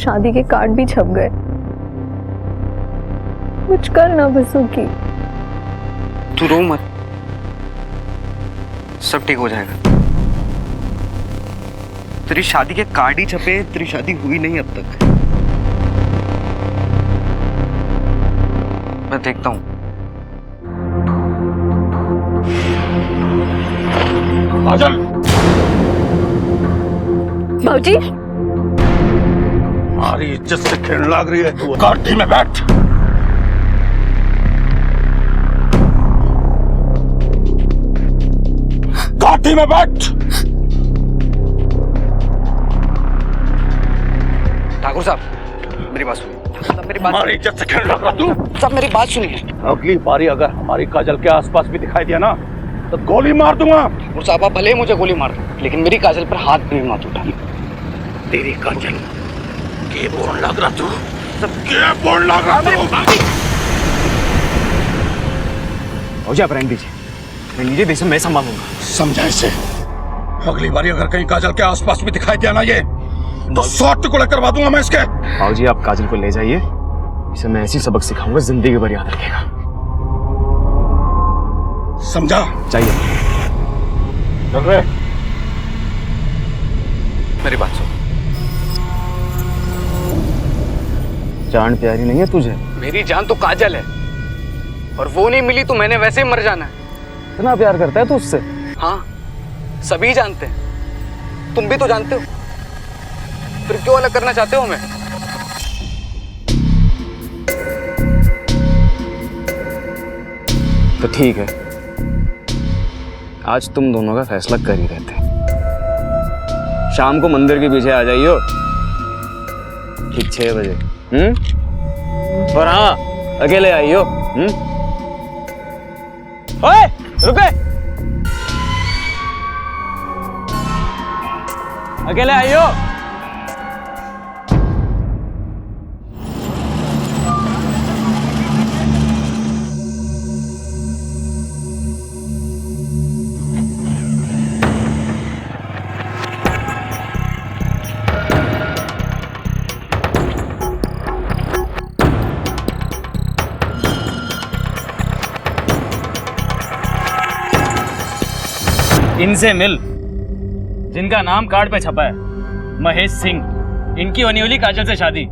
शादी के कार्ड भी छप गए। कुछ कर ना बसुकी। तू रो मत, सब ठीक हो जाएगा। तेरी शादी के कार्ड ही छपे, तेरी शादी हुई नहीं अब तक। मैं देखता हूं। काजल, भाऊजी, हमारी इज्जत से खेलने लग रही है तू। गाड़ी में बैठ। गाड़ी में बैठ। ठाकुर साहब, मेरी बात सुनिए। मेरी बात, हमारी इज्जत से खेलने लग रहा तू। साहब मेरी बात सुनिए। अगली बारी अगर हमारी काजल के आसपास भी दिखाई दिया ना तो गोली मार दूंगा। ठाकुर साहब, आप भले ही मुझे गोली मार दो, लेकिन मेरी काजल पर हाथ भी मत उठाना। तेरी काजल के बोल लग रहा तू। सब के बोल लग रहा तू। मुझे आप रहने दीजिए, मैं नीचे देश में संभालूंगा। समझा इसे। अगली बारी अगर कहीं काजल के आसपास भी दिखाई दिया ना ये तो 100 टुकड़े करवा दूंगा मैं इसके। भाऊजी, आप काजल को ले जाइए, इसे मैं ऐसी सबक सिखाऊंगा जिंदगी भर याद रखेगा। समझा? चाहिए। चल रहे। मेरी बात सुन। जान प्यारी नहीं है तुझे? मेरी जान तो काजल है, और वो नहीं मिली तो मैंने वैसे ही मर जाना है। इतना प्यार करता है तू उससे? हाँ, सभी जानते हैं, तुम भी तो जानते हो। फिर क्यों अलग करना चाहते हो हमें? तो ठीक है, आज तुम दोनों का फैसला कर ही रहते हैं। शाम को मंदिर के पीछे आ जाइयो, ठीक 6 बजे। और हाँ, अकेले आइयो। ओए, रुके, अकेले आइयो। इनसे मिल, जिनका नाम कार्ड पे छपा है, महेश सिंह। इनकी होने वाली काजल से शादी।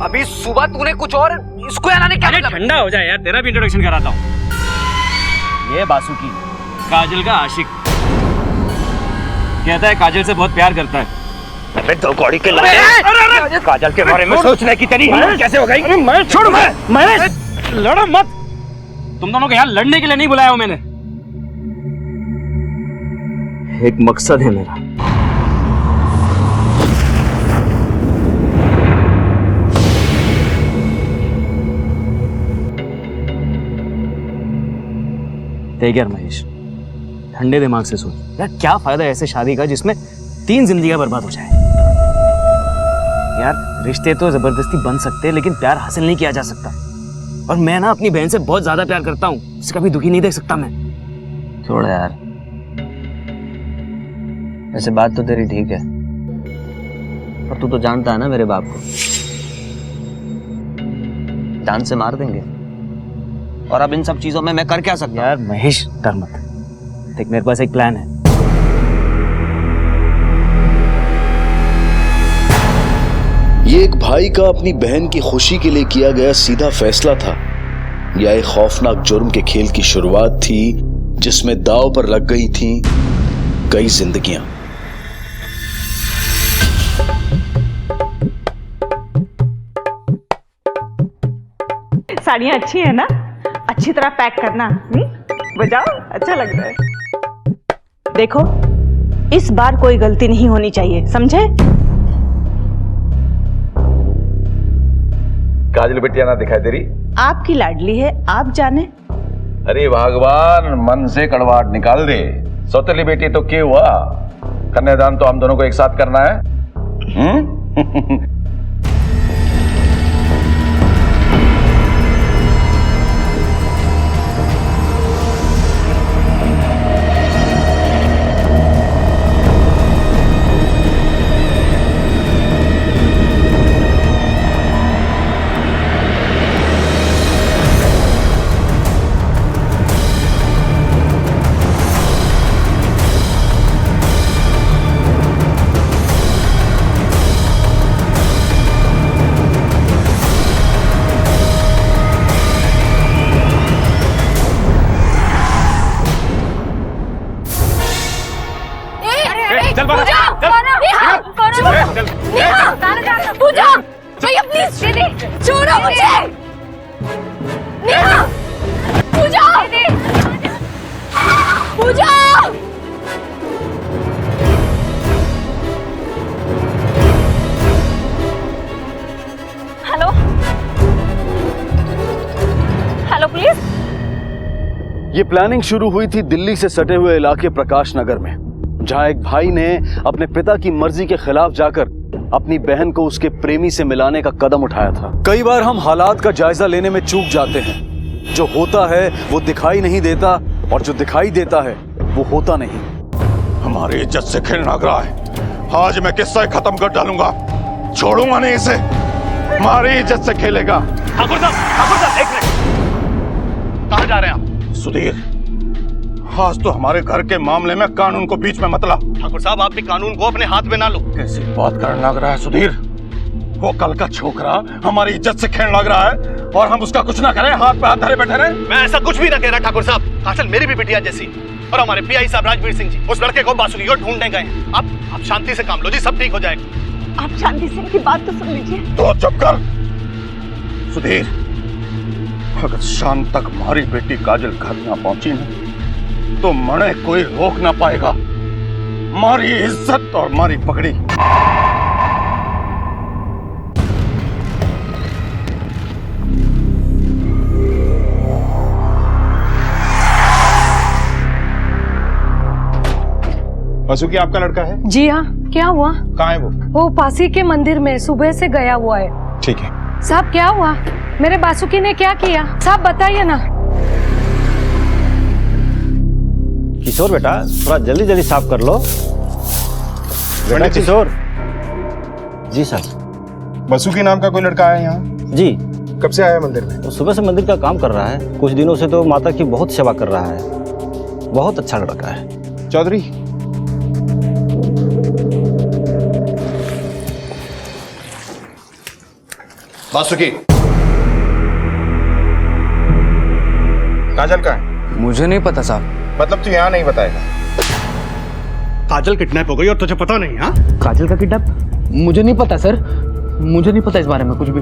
अभी सुबह तूने कुछ और, इसको यार क्या मतलब? ठंडा हो जाए यार, तेरा भी इंट्रोडक्शन कराता हूँ। ये बासुकी, काजल का आशिक। कहता है काजल से बहुत प्यार करता है। अबे दो कौड़ी के लड़के काजल के बारे में सोचने की तेरी हिम्मत कैसे हो गई? मैं छोड़, मैं लड़ो मत। तुम दोनों को यहाँ लड़ने के लिए नहीं बुलाया हूं मैंने। एक मकसद है मेरा। देख यार महेश, ठंडे दिमाग से सोच यार, क्या फायदा ऐसे शादी का जिसमें 3 जिंदगियां बर्बाद हो जाए। यार रिश्ते तो जबरदस्ती बन सकते हैं, लेकिन प्यार हासिल नहीं किया जा सकता। और मैं ना अपनी बहन से बहुत ज्यादा प्यार करता हूँ, उसे कभी दुखी नहीं देख सकता मैं। छोड़ यार, ऐसे बात तो तेरी ठीक है, पर तू तो जानता है ना मेरे बाप को, जान से मार देंगे। और अब इन सब चीजों में मैं कर क्या सकता? यार महेश, डर मत। देख, मेरे पास एक प्लान है। ये एक भाई का अपनी बहन की खुशी के लिए किया गया सीधा फैसला था, या एक खौफनाक जुर्म के खेल की शुरुआत थी जिसमें दांव पर लग गई थीं कई जिंदगियां। साड़ियाँ अच्छी है ना? अच्छी तरह पैक करना। बजाओ, अच्छा लग रहा है। देखो, इस बार कोई गलती नहीं होनी चाहिए, समझे? काजल बिटिया ना दिखाई दे रही? आपकी लाडली है, आप जाने। अरे भगवान, मन से कड़वाहट निकाल दे। सौतेली बेटी तो क्या हुआ, कन्यादान तो हम दोनों को एक साथ करना है। पूजा भैया प्लीज छोड़ो मुझे। नेहा पूजा पूजा हेलो हेलो पुलिस। ये प्लानिंग शुरू हुई थी दिल्ली से सटे हुए इलाके प्रकाश नगर में, जहां एक भाई ने अपने पिता की मर्जी के खिलाफ जाकर अपनी बहन को उसके प्रेमी से मिलाने का कदम उठाया था। कई बार हम हालात का जायजा लेने में चूक जाते हैं। जो होता है वो दिखाई नहीं देता और जो दिखाई देता है वो होता नहीं। हमारी इज्जत से खेलना रहा है। आज मैं किस्सा खत्म कर डालूंगा, छोड़ूंगा नहीं इसे। हमारी इज्जत से खेलेगा। ठाकुर साहब एक मिनट, कहाँ जा रहे हैं आप? सुधीर, आज तो हमारे घर के मामले में कानून को बीच में मत ला। ठाकुर साहब आप भी कानून को अपने हाथ में ना लो। कैसी बात करने लग रहा है सुधीर? वो कल का छोकरा हमारी इज्जत से खेलने लग रहा है और हम उसका कुछ ना करें, हाथ पे हाथ धरे बैठे रहे। मैं ऐसा कुछ भी ना कह रहा ठाकुर साहब। काजल मेरी भी बिटिया जैसी, और हमारे पीआई साहब राजवीर सिंह जी उस लड़के को बासुरी ढूंढने गए हैं। आप शांति से काम लो जी, सब ठीक हो जाएगा। आप शांति से इनकी बात तो सुन लीजिए। तो चुप कर सुधीर। अगर शाम तक हमारी बेटी काजल घर ना पहुंची ना तो मने कोई रोक ना पाएगा। हमारी इज्जत और हमारी पगड़ी। वासुकी आपका लड़का है? जी हाँ। क्या हुआ? कहाँ है वो पासी के मंदिर में सुबह से गया हुआ है। ठीक है। साहब क्या हुआ? मेरे बासुकी ने क्या किया? साहब बताइए ना। किशोर बेटा थोड़ा जल्दी जल्दी साफ कर लो बेटा। किशोर जी सर। वासुकी नाम का कोई लड़का आया यहाँ? जी। कब से आया मंदिर में? वो सुबह से मंदिर का काम कर रहा है, कुछ दिनों से तो माता की बहुत सेवा कर रहा है। बहुत अच्छा लड़का है। चौधरी, वासुकी काजल कहाँ है? मुझे नहीं पता साहब। मतलब तू यहाँ नहीं बताएगा? काजल किडनैप हो गई और तुझे पता नहीं? हाँ, काजल का किडनैप? मुझे नहीं पता सर, मुझे नहीं पता इस बारे में कुछ भी।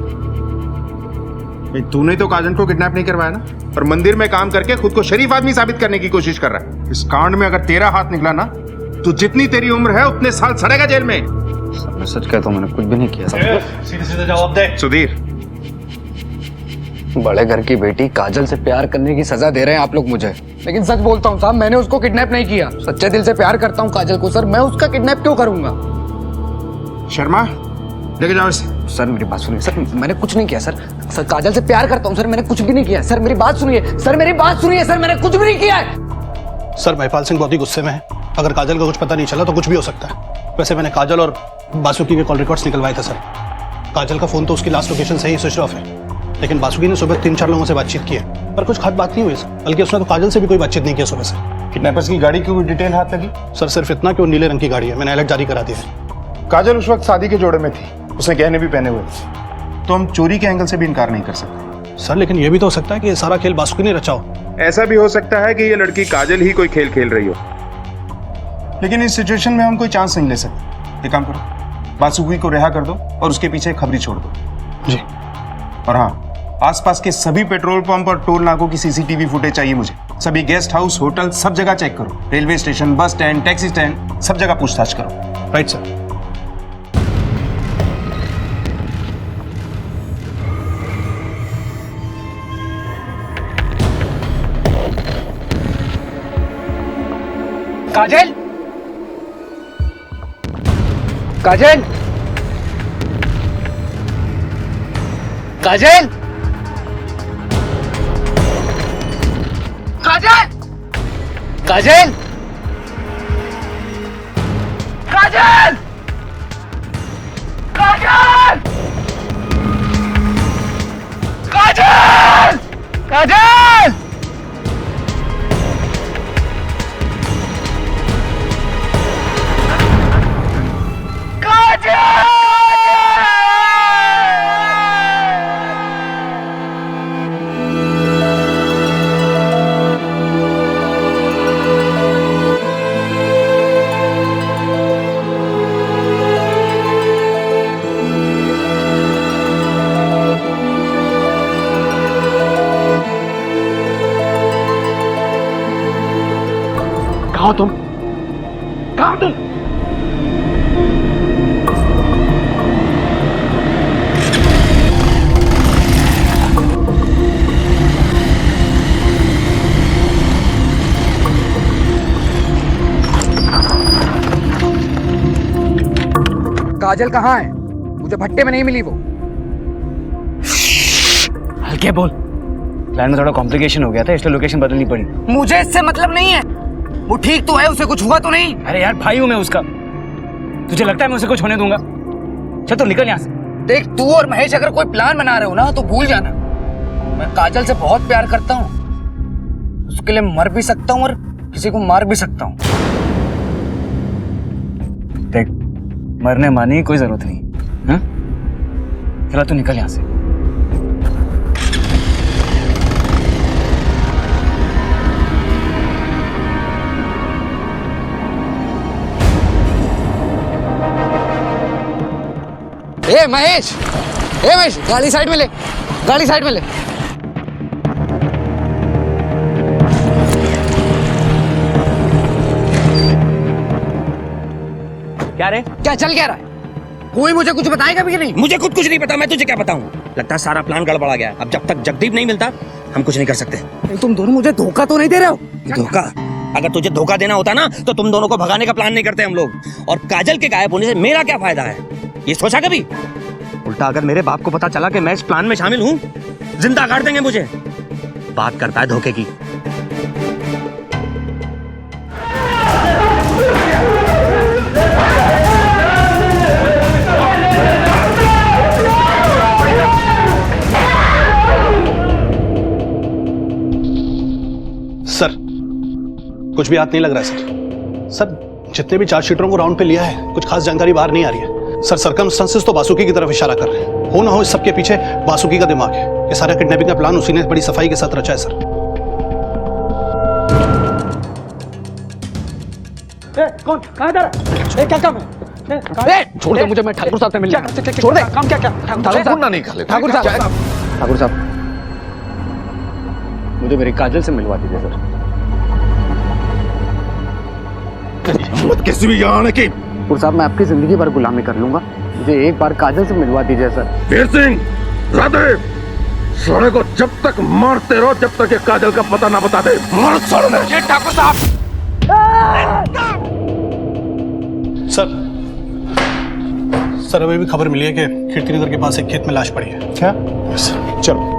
तूने तो काजल को किडनैप नहीं करवाया ना, और मंदिर में काम करके खुद को शरीफ आदमी साबित करने की कोशिश कर रहा है। इस कांड में अगर तेरा हाथ निकला ना तो जितनी तेरी उम्र है उतने साल सड़ेगा जेल में। मैं सच कहता हूँ, मैंने कुछ भी नहीं किया सर। सीधे सीधे जवाब दे। सुधीर, बड़े घर की बेटी काजल से प्यार करने की सजा दे रहे हैं आप लोग मुझे, लेकिन सच बोलता हूँ साहब, मैंने उसको किडनैप नहीं किया। सच्चे दिल से प्यार करता हूँ काजल को सर, मैं उसका किडनैप क्यों करूंगा? शर्मा लेके जाओ इसे। सर मेरी बात सुनिए सर, मैंने कुछ नहीं किया सर। सर काजल से प्यार करता हूँ सर, मैंने कुछ भी नहीं किया। सर मेरी बात सुनिए सर, मेरी बात सुनिए सर, मैंने कुछ भी नहीं किया है। सर महिपाल सिंह बहुत ही गुस्से में है। अगर काजल का कुछ पता नहीं चला तो कुछ भी हो सकता है। वैसे मैंने काजल और बासुकी के कॉल रिकॉर्ड्स निकलवाए थे सर। काजल का फोन तो उसकी लास्ट लोकेशन से ही स्विच ऑफ है, लेकिन बासुकी ने सुबह 3-4 लोगों से बातचीत की है, पर कुछ खास बात नहीं हुई सर। बल्कि उसने तो काजल से भी कोई बातचीत नहीं की सुबह से। किडनैपर्स की गाड़ी की कोई डिटेल हाथ लगी? सर सिर्फ इतना कि वो नीले रंग की गाड़ी है, मैंने अलर्ट जारी करा दिया है। काजल उस वक्त शादी के जोड़े में थी, उसने गहने भी पहने हुए थे, तो हम चोरी के एंगल से भी इनकार नहीं कर सकते। सर लेकिन ये भी तो हो सकता है कि ये सारा खेल बासुकी ने रचा हो। ऐसा भी हो सकता है कि ये लड़की काजल ही कोई खेल खेल रही हो, लेकिन इस सिचुएशन में हम कोई चांस नहीं ले सकते। एक काम करो, बासुकी को रिहा कर दो और उसके पीछे खबरी छोड़ दो। जी। और हाँ, आसपास के सभी पेट्रोल पंप और टोल नाकों की सीसीटीवी फुटेज चाहिए मुझे। सभी गेस्ट हाउस, होटल, सब जगह चेक करो। Railway station, bus stand, taxi stand, सब जगह पूछताछ करो। Right sir. काजल, काजल, काजल, काजल, काजल, काजल, काजल, काजल, काजल। काजल कहाँ है? मुझे भट्टे में नहीं मिली वो। हल्के बोल। प्लान में थोड़ा कॉम्प्लिकेशन हो गया था, इसलिए लोकेशन बदलनी पड़ी। मुझे इससे मतलब नहीं है। वो ठीक तो है, उसे कुछ हुआ तो नहीं? अरे यार भाई हूं मैं उसका, तुझे लगता है मैं उसे कुछ होने दूंगा? चल तो निकल यहाँ से। देख, तू और महेश अगर कोई प्लान बना रहे हो ना तो भूल जाना। मैं काजल से बहुत प्यार करता हूँ, उसके लिए मर भी सकता हूँ और किसी को मार भी सकता हूँ। देख, मरने मारने की कोई जरूरत नहीं। हाँ? चला तू निकल यहाँ से। ए महेश, गाड़ी साइड में ले, गाड़ी साइड में ले। क्या रे? क्या चल क्या रहा है? कोई मुझे कुछ बताएगा भी कि नहीं? मुझे खुद कुछ नहीं पता, मैं तुझे क्या बताऊं? लगता है सारा प्लान गड़बड़ा गया। अब जब तक जगदीप नहीं मिलता हम कुछ नहीं कर सकते। तुम दोनों मुझे धोखा तो नहीं दे रहे हो? धोखा? अगर तुझे धोखा देना होता ना तो तुम दोनों को भगाने का प्लान नहीं करते हम लोग। और काजल के गायब होने से मेरा क्या फायदा है, ये सोचा कभी? उल्टा अगर मेरे बाप को पता चला कि मैं इस प्लान में शामिल हूं, जिंदा काट देंगे मुझे। बात करता है धोखे की। सर कुछ भी हाथ नहीं लग रहा है सर। सर जितने भी चार्जशीटरों को राउंड पे लिया है, कुछ खास जानकारी बाहर नहीं आ रही है सर। सर्कमस्टेंसेस तो बासुकी की तरफ इशारा कर रहे हैं। हो ना हो इस सबके पीछे बासुकी का दिमाग है। ये सारा किडनैपिंग का प्लान उसी ने बड़ी सफाई के साथ रचा है सर। कौन? कहाँ जा रहा है? क्या काम है? छोड़ दे मुझे, मैं ठाकुर साहब से मिलना है। छोड़ दे। काम क्या? ठाकुर साहब नहीं खा लेते। ठाकुर साहब मुझे मेरी काजल से मिलवा दीजिए सर। हिम्मत कैसी भी यहाँ आने की? ठाकुर साहब, मैं आपकी जिंदगी भर गुलामी कर लूंगा, मुझे एक बार काजल से मिलवा दीजिए सर। वीर सिंह, राधे, सोने को जब तक मारते रहो जब तक ये काजल का पता ना बता दे। मार सोने। ठाकुर साहब। सर अभी भी खबर मिली है कि कीर्तिनगर के पास एक खेत में लाश पड़ी है। क्या? सर चलो।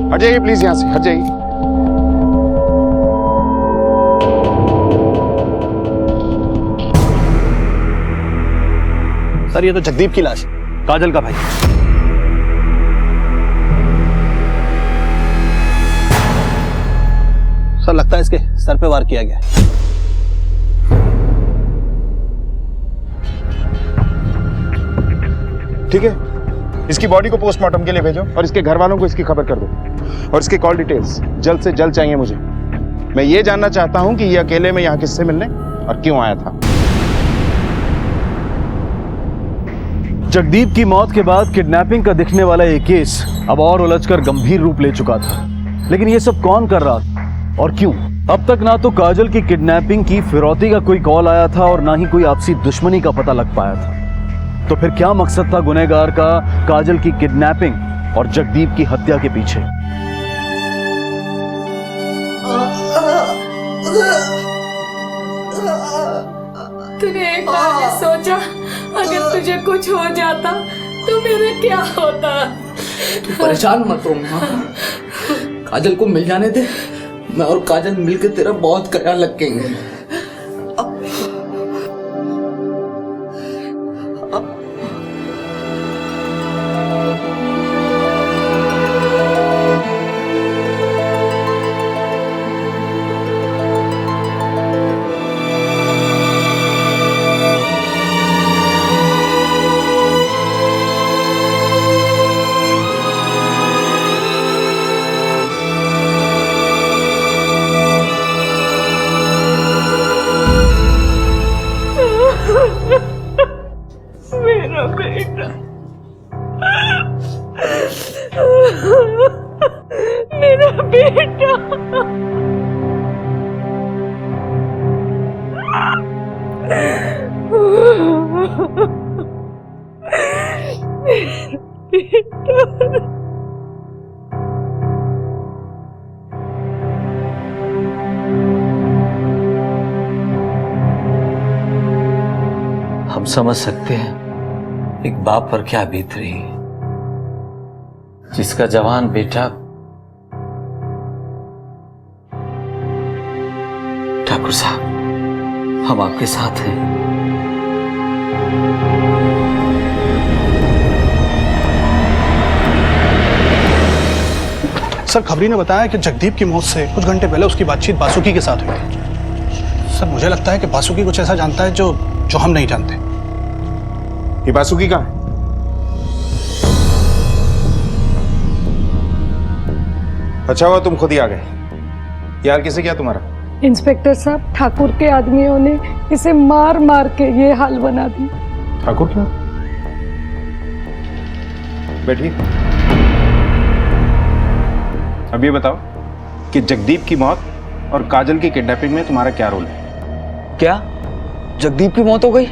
हट जाइए प्लीज, यहां से हट जाइए। सर ये तो जगदीप की लाश, काजल का भाई। सर लगता है इसके सर पे वार किया गया। ठीक है, इसकी बॉडी को पोस्टमार्टम के लिए भेजो और इसके घर वालों को इसकी खबर कर दो। और इसके कॉल डिटेल्स जल्द से जल्द चाहिए मुझे। मैं ये जानना चाहता हूं कि ये अकेले में यहाँ किससे मिलने और क्यों आया था। जगदीप की मौत के बाद किडनैपिंग का दिखने वाला ये केस अब और उलझकर गंभीर रूप ले चुका था। लेकिन ये सब कौन कर रहा था और क्यों? अब तक ना तो काजल की किडनैपिंग की फिरौती का कोई कॉल आया था और ना ही कोई आपसी दुश्मनी का पता लग पाया था। तो फिर क्या मकसद था गुनहगार का काजल की किडनैपिंग और जगदीप की हत्या के पीछे? तूने एक बार भी सोचा अगर तुझे कुछ हो जाता तो मेरा क्या होता? तू परेशान मत हो माँ, काजल को मिल जाने दे। मैं और काजल मिलकर तेरा बहुत ख्याल रखेंगे। मेरा बेटा, मेरा बेटा। हम समझ सकते हैं एक बाप पर क्या बीत रही है, जिसका जवान बेटा ठाकुर साहब, हम आपके साथ हैं। सर, खबरी ने बताया कि जगदीप की मौत से कुछ घंटे पहले उसकी बातचीत बासुकी के साथ हुई थी। सर, मुझे लगता है कि बासुकी कुछ ऐसा जानता है जो हम नहीं जानते। ये बासुकी कहाँ है? अच्छा हुआ तुम खुद ही आ गए। यार किसे क्या तुम्हारा? इंस्पेक्टर साहब, ठाकुर के आदमियों ने इसे मार मार के ये हाल बना दी। ठाकुर क्या? बैठिए। अब ये बताओ कि जगदीप की मौत और काजल की किडनैपिंग में तुम्हारा क्या रोल है? क्या जगदीप की मौत हो गई?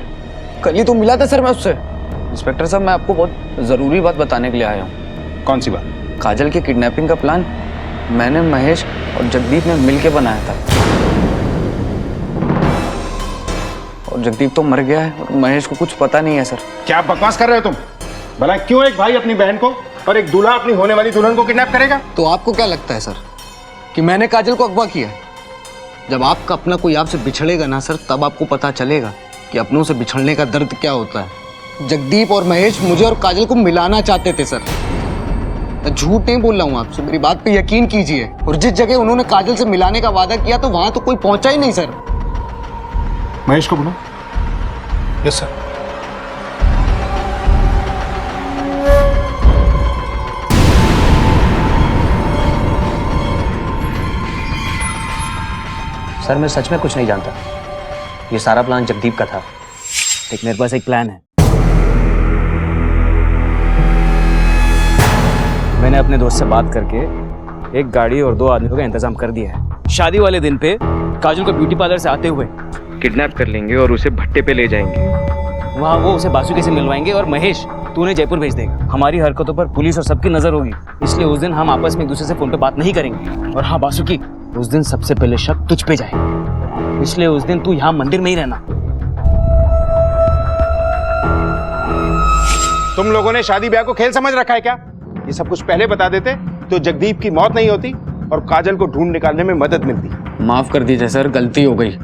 कल ही तो मिला था सर मैं उससे। इंस्पेक्टर साहब, मैं आपको बहुत जरूरी बात बताने के लिए आया हूँ। कौन सी बात? काजल की किडनैपिंग का प्लान मैंने, महेश और जगदीप ने मिलकर बनाया था। और जगदीप तो मर गया है और महेश को कुछ पता नहीं है सर। क्या बकवास कर रहे हो तुम? भला क्यों एक भाई अपनी बहन को और एक दूल्हा अपनी होने वाली दुल्हन को किडनैप करेगा? तो आपको क्या लगता है सर कि मैंने काजल को अगवा किया है? जब आपका अपना कोई आपसे बिछड़ेगा ना सर, तब आपको पता चलेगा कि अपनों से बिछड़ने का दर्द क्या होता है। जगदीप और महेश मुझे और काजल को मिलाना चाहते थे सर। मैं झूठ नहीं बोल रहा हूँ आपसे, मेरी बात पे यकीन कीजिए। और जिस जगह उन्होंने काजल से मिलाने का वादा किया तो वहां तो कोई पहुंचा ही नहीं सर। महेश को बुलाओ। Yes sir. सर, मैं सच में कुछ नहीं जानता। ये सारा प्लान जगदीप का था। लेकिन मेरे पास एक प्लान है। मैंने अपने दोस्त से बात करके एक गाड़ी और 2 आदमियों का इंतजाम कर दिया है। शादी वाले दिन पे काजल को ब्यूटी पार्लर से आते हुए किडनैप कर लेंगे और उसे भट्टे पे ले जाएंगे। वहाँ वो उसे बासुकी से मिलवाएंगे और महेश तू उन्हें जयपुर भेज देगा। हमारी हरकतों पर पुलिस और सबकी नजर होगी, इसलिए उस दिन हम आपस में एक दूसरे से फोन पे बात नहीं करेंगे। और हाँ बासुकी, उस दिन सबसे पहले शक तुझ पे जाए, इसलिए उस दिन तू यहाँ मंदिर में ही रहना। तुम लोगों ने शादी ब्याह को खेल समझ रखा है क्या? ये सब कुछ पहले बता देते तो जगदीप की मौत नहीं होती और काजल को ढूंढ निकालने में मदद मिलती। माफ कर दीजिए सर, गलती हो गई,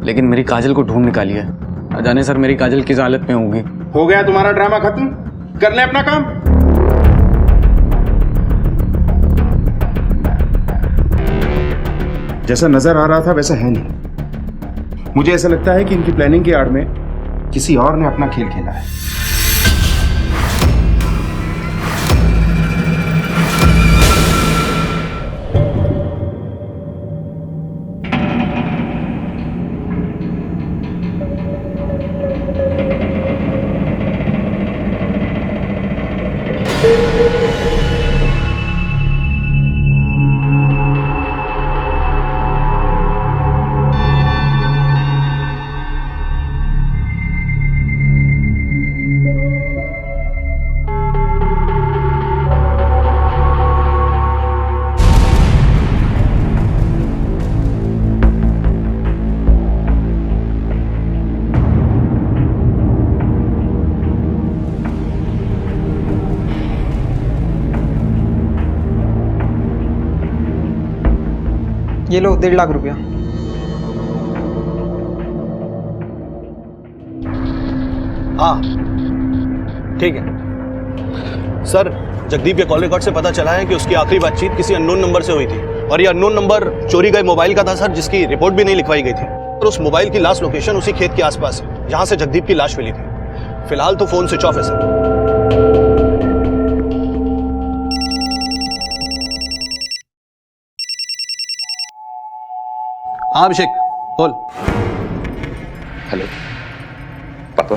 लेकिन मेरी काजल को ढूंढ निकालिए। न जाने सर मेरी काजल किस हालत में होगी। हो गया तुम्हारा ड्रामा खत्म, कर ले अपना काम। जैसा नजर आ रहा था वैसा है नहीं। मुझे ऐसा लगता है कि इनकी प्लानिंग की आड़ में किसी और ने अपना खेल खेला है। ये लो 1.5 लाख रुपया। हाँ ठीक है सर। जगदीप के कॉल रिकॉर्ड से पता चला है कि उसकी आखिरी बातचीत किसी अननोन नंबर से हुई थी और ये अननोन नंबर चोरी गए मोबाइल का था सर, जिसकी रिपोर्ट भी नहीं लिखवाई गई थी। और उस मोबाइल की लास्ट लोकेशन उसी खेत के आसपास है जहां से जगदीप की लाश मिली थी। फिलहाल तो फोन स्विच ऑफ है सर। हाँ अभिषेक बोल। हेलो पापा।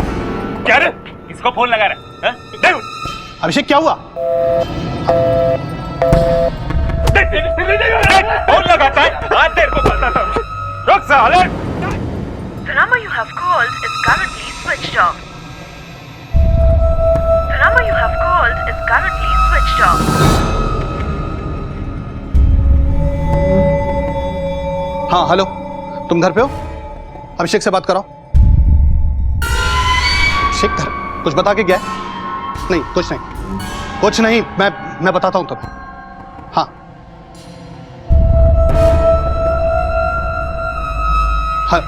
क्या रे? किसको फोन लगा रहा है? अभिषेक क्या हुआ? फोन लगाता है? आज तेरे को बताता हूँ। रुक साले। The number you have called is currently switched off. The number you have called is currently हाँ हेलो, तुम घर पे हो? अभिषेक से बात कराओ। अभिषेक घर कुछ बता के गया है? नहीं कुछ नहीं, मैं बताता हूं तुम्हें। हाँ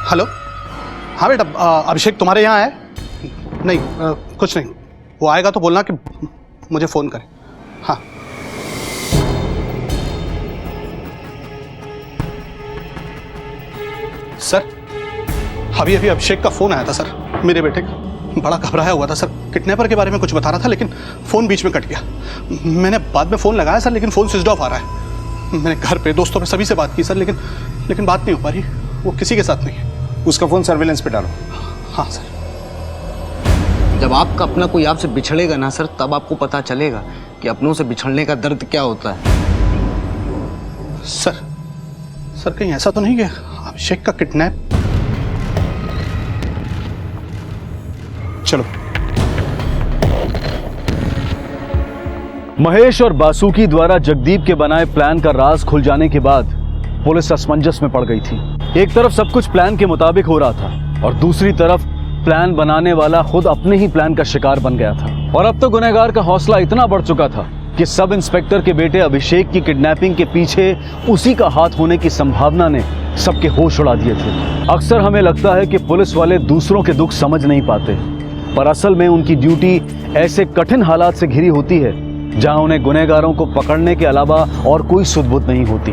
हेलो, हाँ बेटा, अभिषेक तुम्हारे यहाँ है? नहीं कुछ नहीं, वो आएगा तो बोलना कि मुझे फोन करे। हाँ सर, अभी अभिषेक का फोन आया था सर, मेरे बेटे का। बड़ा घबराया हुआ था सर, किडनैपर के बारे में कुछ बता रहा था, लेकिन फोन बीच में कट गया। मैंने बाद में फोन लगाया सर, लेकिन फोन स्विच ऑफ आ रहा है। मैंने घर पे, दोस्तों पे, सभी से बात की सर, लेकिन बात नहीं हो पा रही। वो किसी के साथ नहीं है। उसका फोन सर्विलेंस पे डालो। हाँ सर। जब आपका अपना कोई आपसे बिछड़ेगा ना सर, तब आपको पता चलेगा कि अपनों से बिछड़ने का दर्द क्या होता है। सर कहीं ऐसा तो नहीं कि अभिषेक का किडनैप? चलो। महेश और बासुकी द्वारा जगदीप के बनाए प्लान का राज खुल जाने के बाद पुलिस असमंजस में पड़ गई थी। एक तरफ सब कुछ प्लान के मुताबिक हो रहा था और दूसरी तरफ प्लान बनाने वाला खुद अपने ही प्लान का शिकार बन गया था। और अब तो गुनहगार का हौसला इतना बढ़ चुका था कि सब इंस्पेक्टर के बेटे अभिषेक की किडनैपिंग के पीछे उसी का हाथ होने की संभावना ने सबके होश उड़ा दिए थे। अक्सर हमें लगता है कि पुलिस वाले दूसरों के दुख समझ नहीं पाते, पर असल में उनकी ड्यूटी ऐसे कठिन हालात से घिरी होती है जहां उन्हें गुनहगारों को पकड़ने के अलावा और कोई सुध-बुध नहीं होती।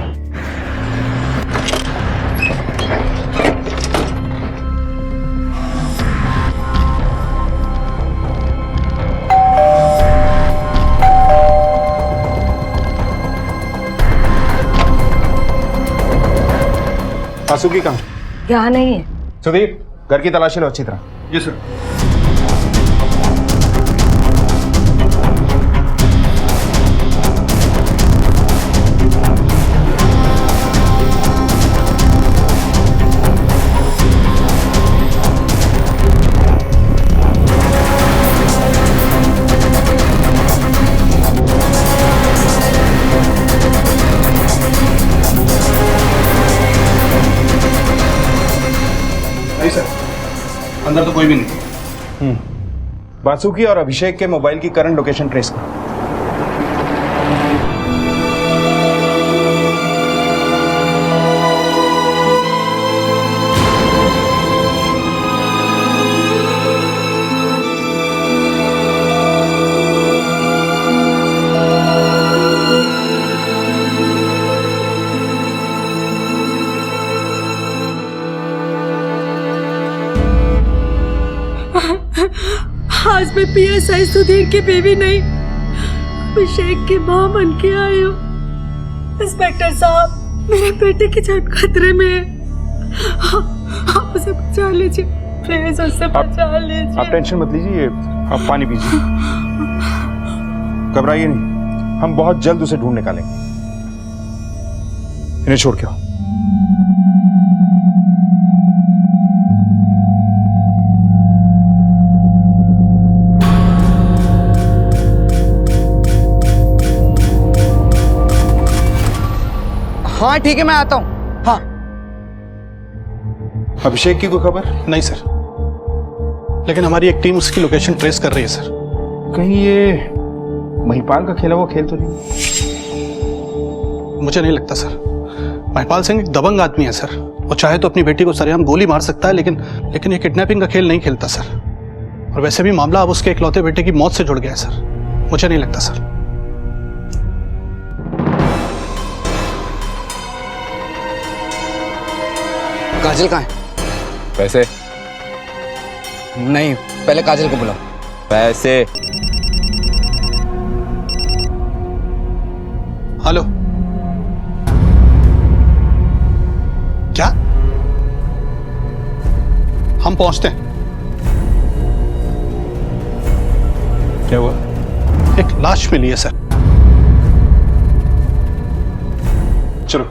बासुकी कहाँ? यहाँ नहीं है। सुधीर, घर की तलाशी लो अच्छी तरह। जी सर। नहीं सर, अंदर तो कोई भी नहीं। बासुकी और अभिषेक के मोबाइल की करंट लोकेशन ट्रेस करो। आज मैं पीएसआई सुधीर की बीवी नहीं, अभिषेक की मां बन के आई हूँ। इंस्पेक्टर साहब, मेरे बेटे की जान खतरे में है। आप उसे बचा लीजिए, प्लीज उससे बचा लीजिए। आप टेंशन मत लीजिए, आप पानी पीजिए। घबराइए नहीं, हम बहुत जल्द उसे ढूंढ निकालेंगे। इन्हें छोड़ के आओ। हाँ ठीक है, मैं आता हूँ। हाँ। अभिषेक की कोई खबर? नहीं सर, लेकिन हमारी एक टीम उसकी लोकेशन ट्रेस कर रही है सर। कहीं ये महिपाल का खेला हुआ खेल तो नहीं? मुझे नहीं लगता सर। महिपाल सिंह एक दबंग आदमी है सर। वो चाहे तो अपनी बेटी को सरेआम गोली मार सकता है, लेकिन ये किडनैपिंग का खेल नहीं खेलता सर। और वैसे भी मामला अब उसके इकलौते बेटे की मौत से जुड़ गया है सर। मुझे नहीं लगता सर। काजल कहाँ है? पैसे नहीं, पहले काजल को बुलाओ। पैसे। हेलो, क्या? हम पहुंचते हैं। क्या हुआ? एक लाश मिली है सर। चलो।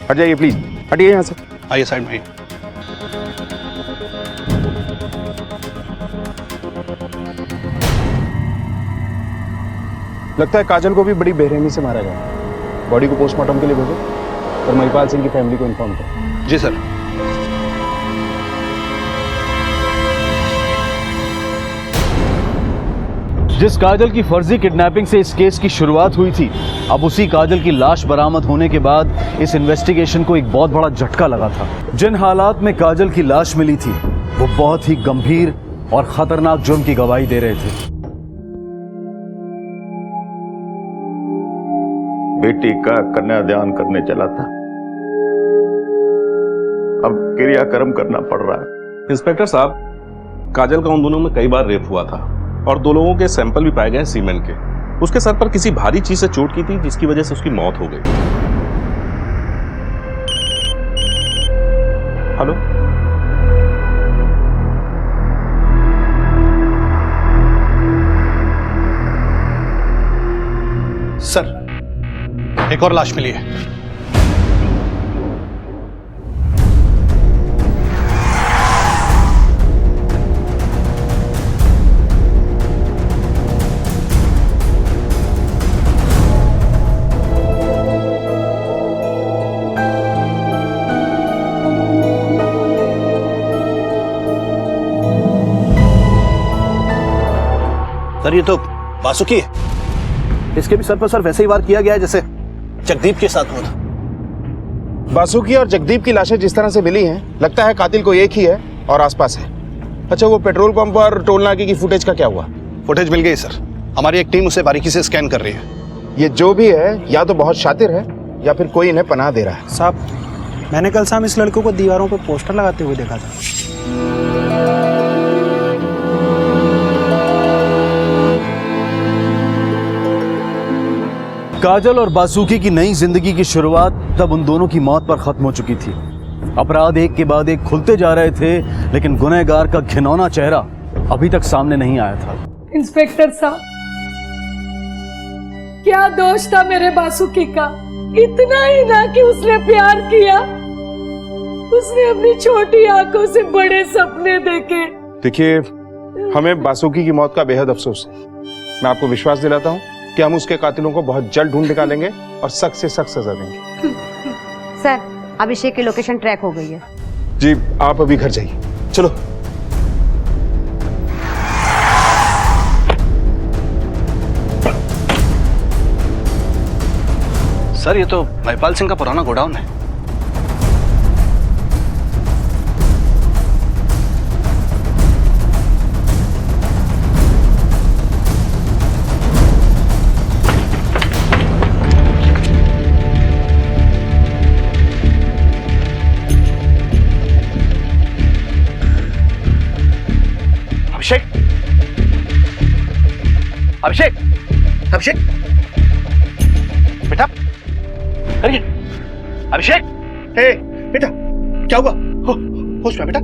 हट जाइए प्लीज, हटिए यहाँ से। आइए साइड में। लगता है काजल को भी बड़ी बेरहमी से मारा गया। बॉडी को पोस्टमार्टम के लिए भेजो और महिपाल सिंह की फैमिली को इन्फॉर्म करो। जी सर। जिस काजल की फर्जी किडनैपिंग से इस केस की शुरुआत हुई थी, अब उसी काजल की लाश बरामद होने के बाद इस इन्वेस्टिगेशन को एक बहुत बड़ा झटका लगा था। जिन हालात में काजल की लाश मिली थी वो बहुत ही गंभीर और खतरनाक जुर्म की गवाही दे रहे थे। बेटी का कन्यादान करने चला था, अब क्रियाकर्म करना पड़ रहा है। इंस्पेक्टर साहब, काजल का उन दोनों में कई बार रेप हुआ था और 2 लोगों के सैंपल भी पाए गए सीमेंट के। उसके सर पर किसी भारी चीज से चोट की थी जिसकी वजह से उसकी मौत हो गई। हेलो, सर, एक और लाश मिली है। सर, ये तो बासुकी है। इसके भी सर पर सर वैसे ही वार किया गया है जैसे जगदीप के साथ हुआ था। बासुकी और जगदीप की लाशें जिस तरह से मिली हैं, लगता है कातिल को एक ही है और आसपास है। अच्छा, वो पेट्रोल पंप और टोल नाके की फुटेज का क्या हुआ? फुटेज मिल गई सर। हमारी एक टीम उसे बारीकी से स्कैन कर रही है। ये जो भी है या तो बहुत शातिर है या फिर कोई इन्हें पनाह दे रहा है। साहब, मैंने कल शाम इस लड़कों को दीवारों पर पोस्टर लगाते हुए देखा था। काजल और बासुकी की नई जिंदगी की शुरुआत तब उन दोनों की मौत पर खत्म हो चुकी थी। अपराध एक के बाद एक खुलते जा रहे थे, लेकिन गुनहगार का घिनौना चेहरा अभी तक सामने नहीं आया था। इंस्पेक्टर साहब, क्या दोष था मेरे बासुकी का? इतना ही ना कि उसने प्यार किया, उसने अपनी छोटी आंखों से बड़े सपने देखे। देखिए, हमें बासुकी की मौत का बेहद अफसोस है। मैं आपको विश्वास दिलाता हूँ कि हम उसके कातिलों को बहुत जल्द ढूंढ निकालेंगे और सख्त से सख्त सजा देंगे। सर, अभिषेक की लोकेशन ट्रैक हो गई है। जी, आप अभी घर जाइए। चलो। सर, ये तो महिपाल सिंह का पुराना गोडाउन है। अभिषेक, अभिषेक, अभिषेक, बेटा, अरे अभिषेक, हे बेटा, क्या हुआ? होश में बेटा,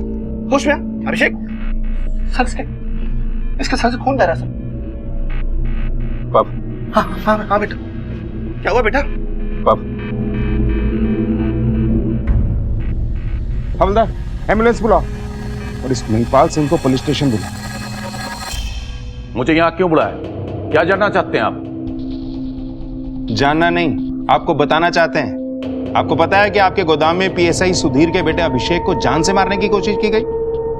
होश में? अभिषेक, सर से, इसके सर से खून बह रहा है सर। पाप। हाँ हाँ हाँ बेटा, क्या हुआ बेटा? पाप। हवलदार, एम्बुलेंस बुलाओ और इस महिपाल सिंह को पुलिस स्टेशन बुलाओ। मुझे यहाँ क्यों बुलाया? क्या जानना चाहते हैं आप? जानना नहीं, आपको बताना चाहते हैं। आपको पता है कि आपके गोदाम में पीएसआई सुधीर के बेटे अभिषेक को जान से मारने की कोशिश की गई।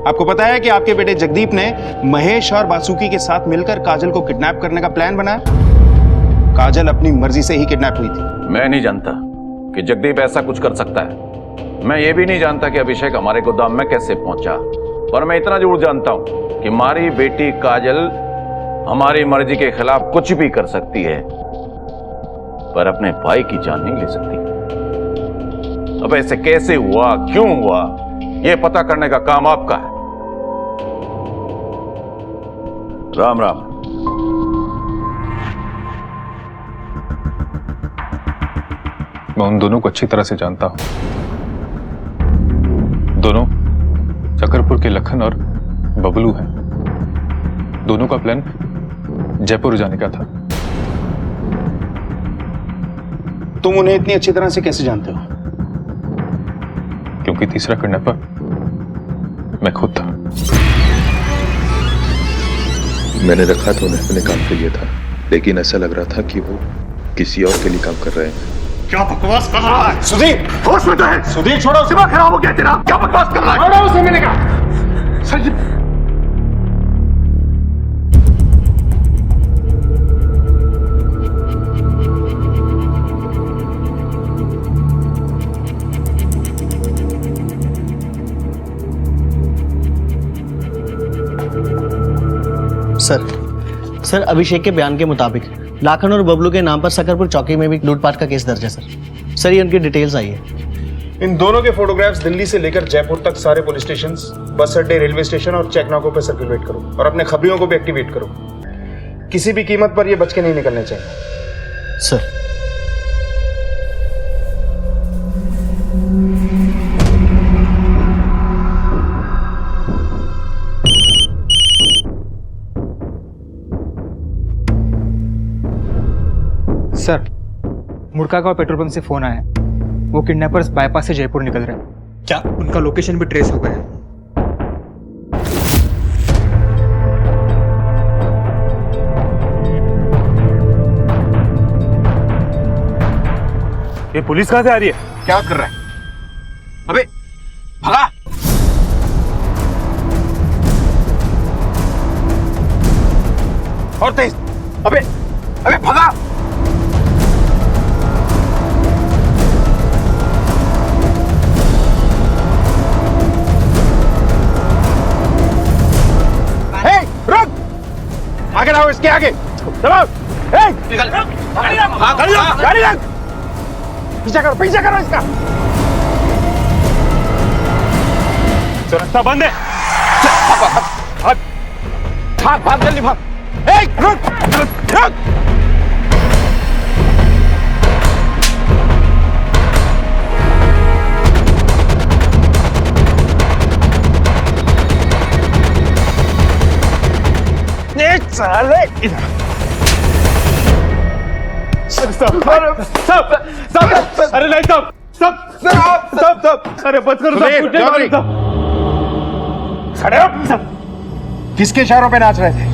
आपको पता है कि आपके बेटे जगदीप ने महेश और बासुकी के साथ मिलकर काजल को किडनैप करने का प्लान बनाया। काजल अपनी मर्जी से ही किडनैप हुई थी। मैं नहीं जानता कि जगदीप ऐसा कुछ कर सकता है। मैं ये भी नहीं जानता कि अभिषेक हमारे गोदाम में कैसे पहुंचा। पर मैं इतना जरूर जानता हूं कि हमारी बेटी काजल हमारी मर्जी के खिलाफ कुछ भी कर सकती है, पर अपने भाई की जान नहीं ले सकती। अब ऐसे कैसे हुआ, क्यों हुआ, यह पता करने का काम आपका है। राम राम। मैं उन दोनों को अच्छी तरह से जानता हूं। दोनों चकरपुर के लखन और बबलू हैं। दोनों का प्लान जयपुर जाने का था। तुम उन्हें इतनी अच्छी तरह से कैसे जानते हो? क्योंकि तीसरा किडनैपर मैं खुद था। मैंने रखा तो उन्हें अपने काम के लिए था। लेकिन ऐसा लग रहा था कि वो किसी और के लिए काम कर रहे हैं। क्या बकवास कर रहा है सुधीर? होश में तो है सुधीर? छोड़ो, दिमाग खराब हो गया तेरा। क्या बकवास कर रहा है? छोड़ो उसे, मैंने कहा। सर सर अभिषेक के बयान के मुताबिक लाखन और बबलू के नाम पर सकरपुर चौकी में भी लूटपाट का केस दर्ज है सर ये उनकी डिटेल्स आई है। इन दोनों के फोटोग्राफ्स दिल्ली से लेकर जयपुर तक सारे पुलिस स्टेशन, बस अड्डे, रेलवे स्टेशन और चेकनाकों पर सर्कुलेट करो और अपने खबरियों को भी एक्टिवेट करो। किसी भी कीमत पर ये बच के नहीं निकलने चाहिए। सर सर, मुड़का का पेट्रोल पंप से फोन आया। वो किडनैपर्स बाईपास से जयपुर निकल रहे हैं। क्या उनका लोकेशन भी ट्रेस हो गया है? ये पुलिस कहां से आ रही है? क्या कर रहा है? अबे भगा! और तेज! अबे भगा! आगे लाओ, इसके आगे दबाओ। गाड़ी रख, पीछा करो इसका। रास्ता बंद है। भाग जल्दी भाग। रुक। साले अरे नहीं सब अरे बच करो सब। किसके इशारों पे नाच रहे थे?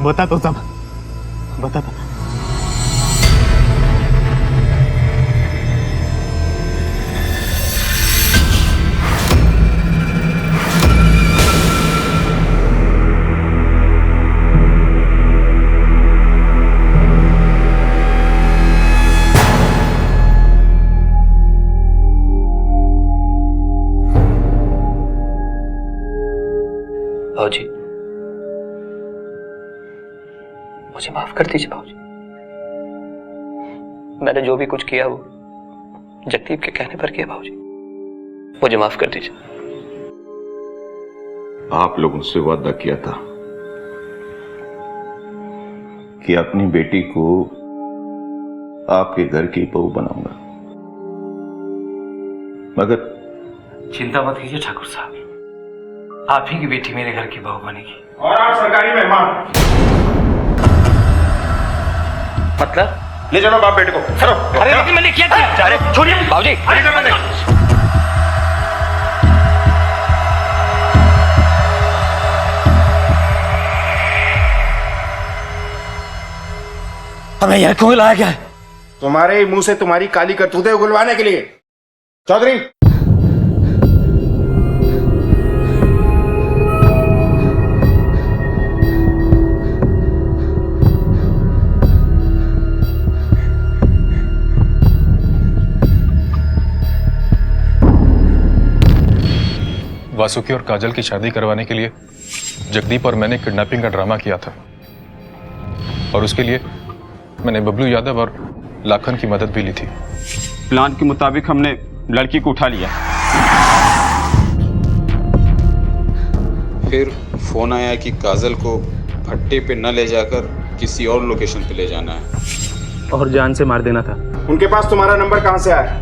बता तो सब बता। भाऊजी, मुझे माफ कर दीजिए भाऊजी। मैंने जो भी कुछ किया वो जगदीप के कहने पर किया भाऊजी। मुझे माफ कर दीजिए। आप लोगों से वादा किया था कि अपनी बेटी को आपके घर की बहू बनाऊंगा, मगर चिंता मत कीजिए ठाकुर साहब, आप ही की बेटी मेरे घर की बहू बनेगी। और आप सरकारी मेहमान। मतलब ले चलो बाप बेटे को। चलो। अरे लेकिन मैंने क्या किया? अरे छोड़िए भाऊजी। हमें यह क्यों लाया गया है? तुम्हारे मुंह से तुम्हारी काली करतूतें उगलवाने के लिए। चौधरी, वासुकी और काजल की शादी करवाने के लिए जगदीप और मैंने किडनैपिंग का ड्रामा किया था, और उसके लिए मैंने बबलू यादव और लाखन की मदद भी ली थी। प्लान के मुताबिक हमने लड़की को उठा लिया, फिर फोन आया कि काजल को भट्टे पे न ले जाकर किसी और लोकेशन पे ले जाना है और जान से मार देना था। उनके पास तुम्हारा नंबर कहां से आया?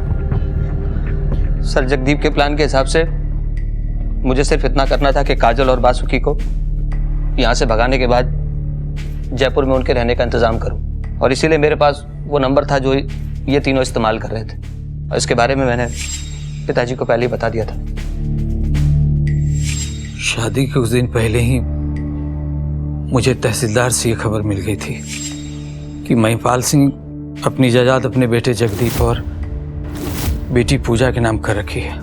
सर, जगदीप के प्लान के हिसाब से मुझे सिर्फ इतना करना था कि काजल और वासुकी को यहाँ से भगाने के बाद जयपुर में उनके रहने का इंतजाम करूं, और इसीलिए मेरे पास वो नंबर था जो ये तीनों इस्तेमाल कर रहे थे, और इसके बारे में मैंने पिताजी को पहले ही बता दिया था। 'शादी के कुछ दिन पहले ही मुझे तहसीलदार से ये खबर मिल गई थी कि महिपाल सिंह अपनी जायदाद अपने बेटे जगदीप और बेटी पूजा के नाम कर रखी है।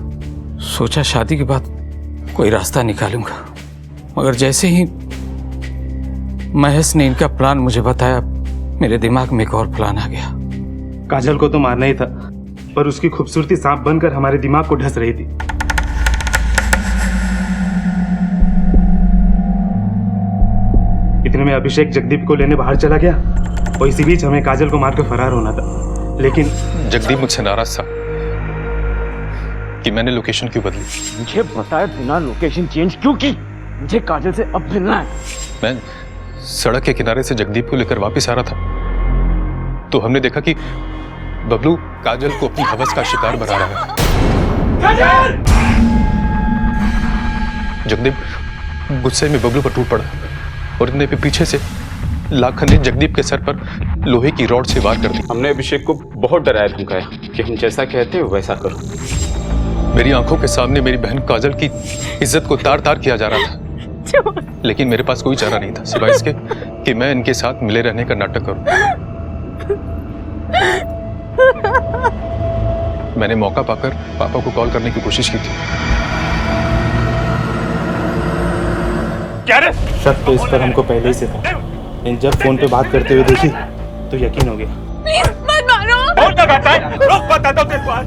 सोचा शादी के बाद कोई रास्ता निकालूंगा, मगर जैसे ही महेश ने इनका प्लान मुझे बताया, मेरे दिमाग में एक और प्लान आ गया। काजल को तो मारना ही था, पर उसकी खूबसूरती सांप बनकर हमारे दिमाग को ढस रही थी। इतने में अभिषेक जगदीप को लेने बाहर चला गया और इसी बीच हमें काजल को मारकर फरार होना था। लेकिन जगदीप मुझसे नाराज था कि मैंने लोकेशन क्यों बदली। मुझे बताए बिना लोकेशन चेंज क्यों की? मुझे काजल से अब मिलना है। मैं सड़क के किनारे से जगदीप को लेकर वापस आ रहा था तो हमने देखा कि बबलू काजल को अपनी हवस का शिकार बना रहा है। जगदीप गुस्से में बबलू पर टूट पड़ा और इतने पे पीछे से लाखन ने जगदीप के सर पर लोहे की रॉड से वार कर दी। हमने अभिषेक को बहुत डराया धमकाया कि हम जैसा कहते हैं वैसा करो। मेरी आंखों के सामने मेरी बहन काजल की इज्जत को तार तार किया जा रहा था, लेकिन मेरे पास कोई चारा नहीं था सिवाय इसके कि मैं इनके साथ मिले रहने का नाटक करूं। मैंने मौका पाकर पापा को कॉल करने की कोशिश की थी। क्या रे? शक तो इस पर हमको पहले ही से था, लेकिन जब फोन पे बात करते हुए देखी तो यकीन हो गया। प्लीज मत मारो। और क्या करता है? रुक, बताता हूं तेरे को आज।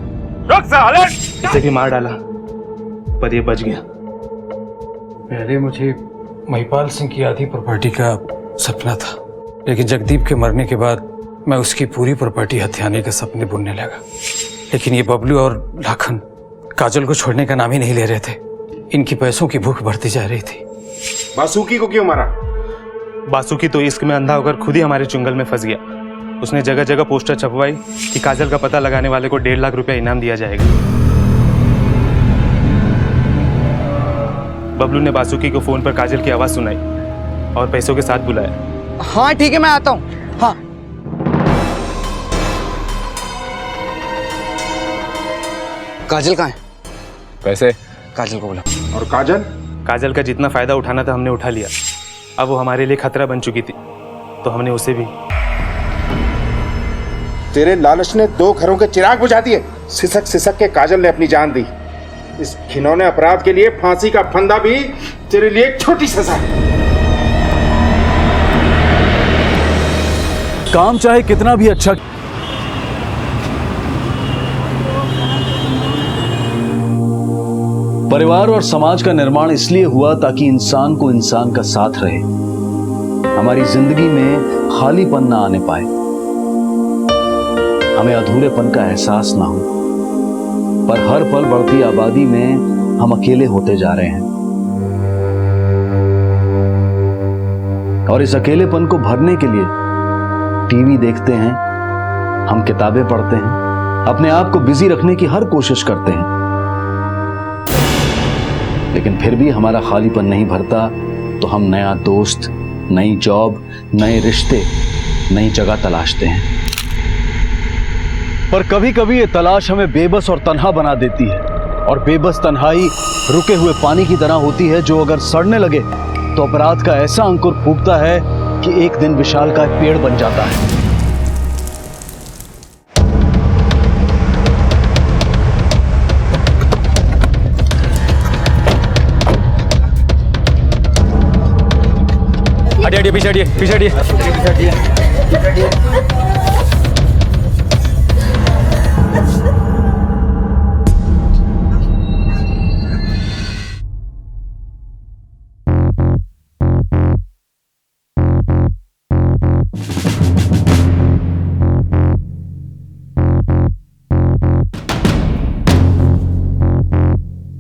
रुक साले! इसे भी मार डाला, पर ये बच गया। पहले मुझे महिपाल सिंह की आधी प्रॉपर्टी का सपना था, लेकिन जगदीप के मरने के बाद मैं उसकी पूरी प्रॉपर्टी हथियाने के सपने बुनने लगा। लेकिन ये बबलू और लाखन काजल को छोड़ने का नाम ही नहीं ले रहे थे। इनकी पैसों की भूख बढ़ती जा रही थी। बासुकी को क्यों मारा? बासुकी तो इश्क में अंधा होकर खुद ही हमारे चुंगल में फंस गया। उसने जगह जगह पोस्टर छपवाई कि काजल का पता लगाने वाले को 1.5 लाख रुपया इनाम दिया जाएगा। बबलू ने बासुकी को फोन पर काजल की आवाज सुनाई और पैसों के साथ बुलाया। हाँ ठीक है, मैं आता हूँ। हाँ काजल कहाँ है? पैसे काजल को बुला। और काजल? काजल का जितना फायदा उठाना था हमने उठा लिया। अब वो हमारे लिए खतरा बन चुकी थी, तो हमने उसे भी। तेरे लालच ने 2 घरों के चिराग बुझा दिए। सिसक सिसक के काजल ने अपनी जान दी। इस घिनौने अपराध के लिए फांसी का फंदा भी तेरे लिए एक छोटी सजा है। काम चाहे कितना भी अच्छा, परिवार और समाज का निर्माण इसलिए हुआ ताकि इंसान को इंसान का साथ रहे, हमारी जिंदगी में खालीपन ना आने पाए, हमें अधूरेपन का एहसास ना हो। पर हर पल बढ़ती आबादी में हम अकेले होते जा रहे हैं और इस अकेलेपन को भरने के लिए टीवी देखते हैं, हम किताबें पढ़ते हैं, अपने आप को बिजी रखने की हर कोशिश करते हैं, लेकिन फिर भी हमारा खालीपन नहीं भरता तो हम नया दोस्त, नई जॉब, नए रिश्ते, नई जगह तलाशते हैं। पर कभी कभी ये तलाश हमें बेबस और तन्हा बना देती है, और बेबस तन्हाई रुके हुए पानी की तरह होती है जो अगर सड़ने लगे तो अपराध का ऐसा अंकुर फूटता है कि एक दिन विशाल का पेड़ बन जाता है। हटिए, पीछे हटिए, पीछे हटिए।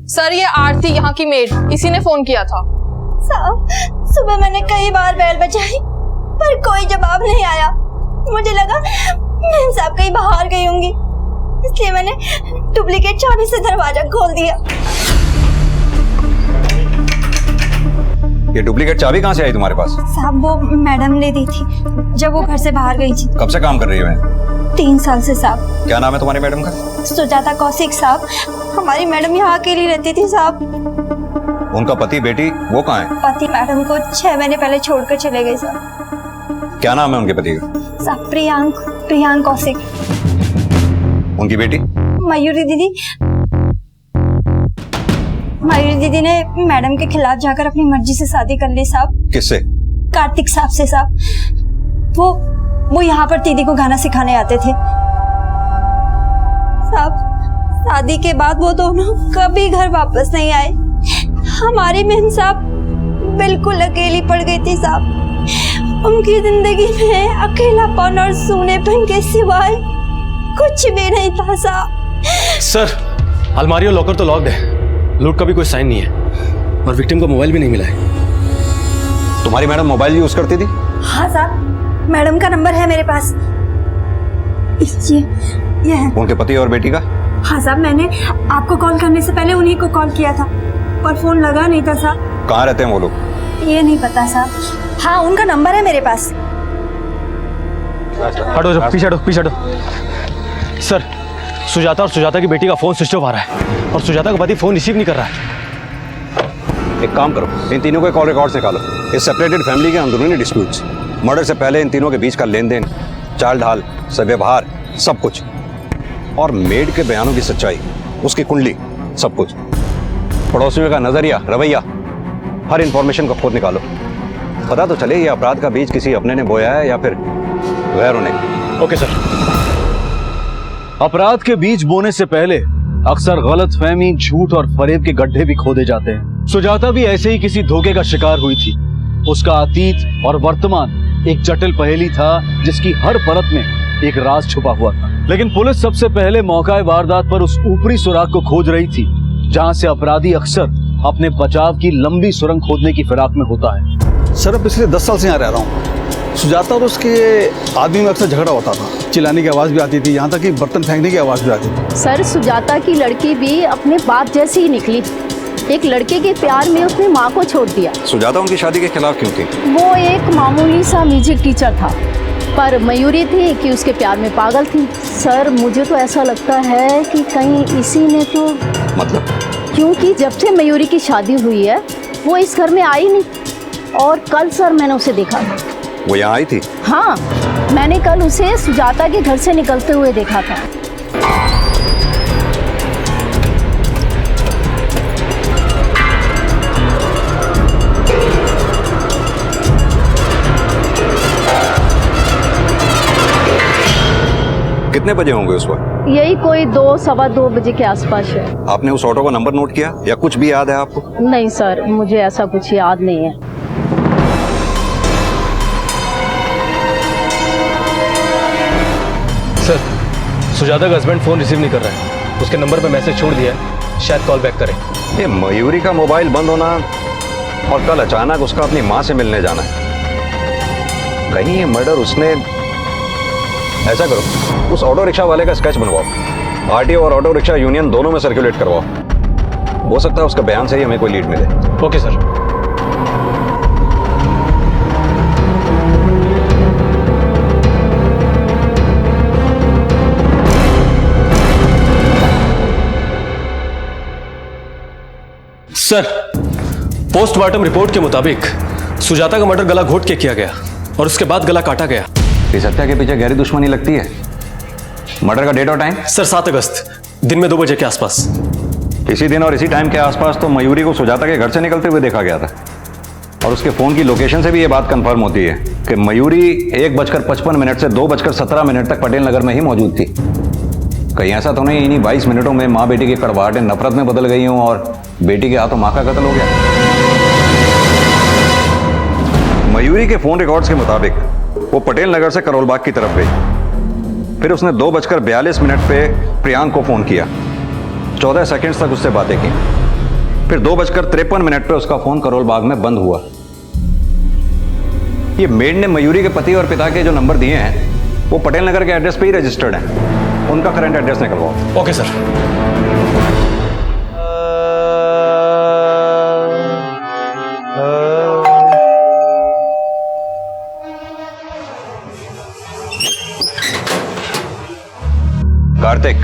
सर, ये आरती यहाँ की मेड, इसी ने फोन किया था। साहब, सुबह मैंने कई बार बेल बजाई पर कोई जवाब नहीं आया। मुझे लगा मैम साहब कहीं बाहर गई होंगी, इसलिए मैंने डुप्लीकेट चाबी से दरवाजा खोल दिया। ये डुप्लीकेट चाबी कहाँ से आई तुम्हारे पास? साहब, वो मैडम ने दी थी जब वो घर से बाहर गई थी। कब से काम कर रही है? 3 साल से साहब। क्या नाम है तुम्हारी मैडम का? सुजाता कौशिक साहब। हमारी मैडम यहाँ अकेली रहती थी साहब। उनका पति बेटी वो कहाँ है? पति मैडम को 6 महीने पहले छोड़कर चले गए सर। क्या नाम है उनके पति का? सर प्रियांक कौशिक। उनकी बेटी? मयूरी दीदी ने मैडम के खिलाफ जाकर अपनी मर्जी से शादी कर ली साहब। किससे? कार्तिक साहब से साहब। वो यहाँ पर दीदी को गाना सिखाने आते थे साहब। शादी के बाद वो दोनों कभी घर वापस नहीं आए। हमारी बहन साहब बिल्कुल अकेली पड़ गई थी साहब। उनकी जिंदगी में अकेलापन और सूनेपन के सिवाय कुछ भी नहीं था साहब। सर, अलमारी और लॉकर तो लॉक्ड है, लूट का भी कोई साइन नहीं है और विक्टिम का मोबाइल भी नहीं मिला है। तुम्हारी मैडम मोबाइल यूज करती थी? हाँ साहब, मैडम का नंबर है मेरे पास। ये है। उनके पति और बेटी का? हाँ साहब, मैंने आपको कॉल करने से पहले उन्हीं को कॉल किया था और फोन लगा नहीं था साहब। कहाँ रहते हैं वो लोग? ये नहीं पता साहब। हाँ, उनका नंबर है मेरे पास। हटो, पीछे हटो। सर, सुजाता और सुजाता की बेटी का फोन स्विच ऑफ आ रहा है और सुजाता का पति फोन रिसीव नहीं कर रहा है। एक काम करो, इन तीनों के कॉल रिकॉर्ड निकालो। इस सेपरेटेड फैमिली के अंदरूनी डिस्प्यूट्स, मर्डर से पहले इन तीनों के बीच का लेन देन, चाल ढाल, व्यवहार, सब कुछ, और मेड के बयानों की सच्चाई, उसकी कुंडली, सब कुछ, पड़ोसियों का नजरिया, रवैया, हर इंफॉर्मेशन को खोद निकालो। पता तो चले ये अपराध का बीज किसी अपने ने बोया है या फिर गैरों ने। Okay sir. अपराध के बीज बोने से पहले अक्सर गलतफहमी, झूठ और फरेब के गड्ढे भी खोदे जाते हैं। सुजाता भी ऐसे ही किसी धोखे का शिकार हुई थी। उसका अतीत और वर्तमान एक जटिल पहेली था जिसकी हर परत में एक राज छुपा हुआ था। लेकिन पुलिस सबसे पहले मौका वारदात पर उस ऊपरी सुराग को खोज रही थी जहां से अपराधी अक्सर अपने बचाव की लंबी सुरंग खोदने की फिराक में होता है। सर, अब पिछले 10 साल से यहाँ रह रहा हूँ। सुजाता और उसके आदमी में अक्सर झगड़ा होता था, चिल्लाने की आवाज भी आती थी, यहाँ तक कि बर्तन फेंकने की आवाज भी आती थी। सर, सुजाता की लड़की भी अपने बाप जैसी ही निकली। एक लड़के के प्यार में उसने माँ को छोड़ दिया। सुजाता उनकी शादी के खिलाफ क्यों थी? वो एक मामूली सा म्यूजिक टीचर था, पर मयूरी थी कि उसके प्यार में पागल थी। सर, मुझे तो ऐसा लगता है कि कहीं इसी ने तो। मतलब? क्योंकि जब से मयूरी की शादी हुई है वो इस घर में आई नहीं और कल सर मैंने उसे देखा। वो यहाँ आई थी? हाँ, मैंने कल उसे सुजाता के घर से निकलते हुए देखा था। कितने बजे होंगे उस वक्त? यही कोई 2-2:15 बजे के आसपास है। आपने उस ऑटो का नंबर नोट किया या कुछ भी याद है आपको? नहीं सर, मुझे ऐसा कुछ याद नहीं है। सर, सुजाता का हस्बैंड फोन रिसीव नहीं कर रहा है। उसके नंबर पे मैसेज छोड़ दिया है, शायद कॉल बैक करें। ये मयूरी का मोबाइल बंद होना और कल अचानक उसका अपनी माँ से मिलने जाना है, कहीं ये मर्डर उसने। ऐसा करो, उस ऑटो रिक्शा वाले का स्केच बनवाओ, आरटीओ और ऑटो रिक्शा यूनियन दोनों में सर्कुलेट करवाओ। हो सकता है उसका बयान से ही हमें कोई लीड मिले। Okay sir. Sir, postmortem report के मुताबिक सुजाता का मर्डर गला घोट के किया गया और उसके बाद गला काटा गया। इस हत्या के पीछे गहरी दुश्मनी लगती है। मर्डर का डेट और टाइम? सर, 7 अगस्त दिन में 2 बजे के आसपास। इसी दिन और इसी टाइम के आसपास तो मयूरी को सुजाता के घर से निकलते हुए देखा गया था और उसके फोन की लोकेशन से भी ये बात कंफर्म होती है कि मयूरी 1:55 से 2:17 तक पटेल नगर में ही मौजूद थी। कहीं ऐसा तो नहीं इन्हीं 22 मिनटों में माँ बेटी की कड़वाहटें नफरत में बदल गई हों और बेटी के हाथों माँ का कत्ल हो गया। मयूरी के फोन रिकॉर्ड्स के मुताबिक वो पटेल नगर से करोल बाग की तरफ गई। फिर उसने 2:42 पे प्रियांक को फोन किया, 14 सेकंड्स तक उससे बातें की। फिर 2:53 पे उसका फोन करोल बाग में बंद हुआ। ये मेड ने मयूरी के पति और पिता के जो नंबर दिए हैं वो पटेल नगर के एड्रेस पे ही रजिस्टर्ड हैं। उनका करंट एड्रेस निकलवाओ। Okay sir. कार्तिक।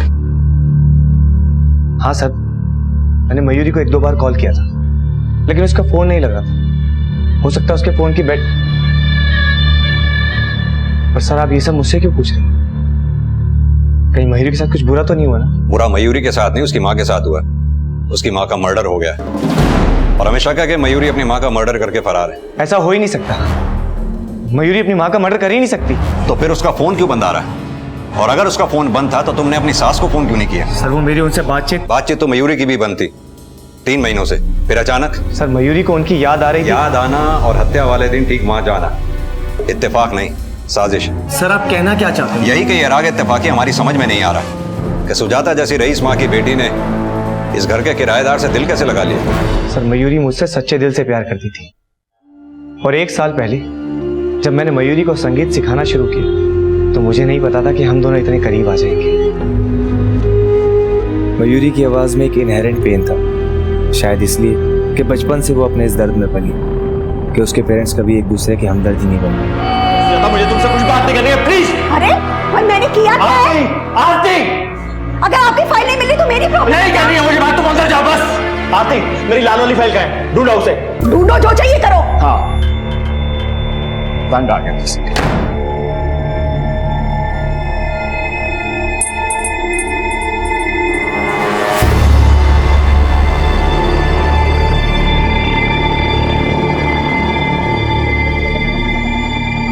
हाँ सर, मैंने मयूरी को 1-2 बार कॉल किया था लेकिन उसका फोन नहीं लगा था। हो सकता है उसके फोन की बैट। पर सर आप ये सब मुझसे क्यों पूछ रहे हैं? कहीं मयूरी के साथ कुछ बुरा तो नहीं हुआ ना? बुरा मयूरी के साथ नहीं, उसकी माँ के साथ हुआ। उसकी माँ का मर्डर हो गया और हमें शक है कि मयूरी अपनी माँ का मर्डर करके फरार है। ऐसा हो ही नहीं सकता। मयूरी अपनी माँ का मर्डर कर ही नहीं सकती। तो फिर उसका फोन क्यों बंद आ रहा है? और अगर उसका फोन बंद था तो तुमने अपनी सास को फोन क्यों नहीं किया? सर वो मेरी उनसे बातचीत तो मयूरी की भी बंद थी 3 महीनों से, फिर अचानक। सर मयूरी को उनकी याद आ रही थी। याद आना और हत्या वाले दिन ठीक वहां जाना इत्तेफाक नहीं, साजिश। सर आप कहना क्या चाहते हैं? यही कि ये राग इत्तेफाकी हमारी समझ में नहीं आ रहा कि सुजाता जैसी रईस माँ की बेटी ने इस घर के किराएदार से दिल कैसे लगा लिया। सर मयूरी मुझसे सच्चे दिल से प्यार करती थी और 1 साल पहले जब मैंने मयूरी को संगीत सिखाना शुरू किया तो मुझे नहीं पता था कि हम दोनों इतने करीब आ जाएंगे। मयूरी की आवाज में एक इनहेरेंट पेन था, शायद इसलिए कि बचपन से वो अपने इस दर्द में पली कि उसके पेरेंट्स कभी एक दूसरे के हमदर्द ही नहीं बने। मुझे तुमसे कुछ बात नहीं करनी है, प्लीज। अरे पर मैंने किया क्या है? आरती, अगर आपकी फाइल नहीं मिली तो मेरी प्रॉब्लम नहीं करनी है मुझे बात, तुम अंदर जाओ बस। आरती, मेरी लाल वाली फाइल कहाँ है? ढूंढो उसे। ढूंढो, जो चाहिए करो। हाँ, रंग आ गया किसी के।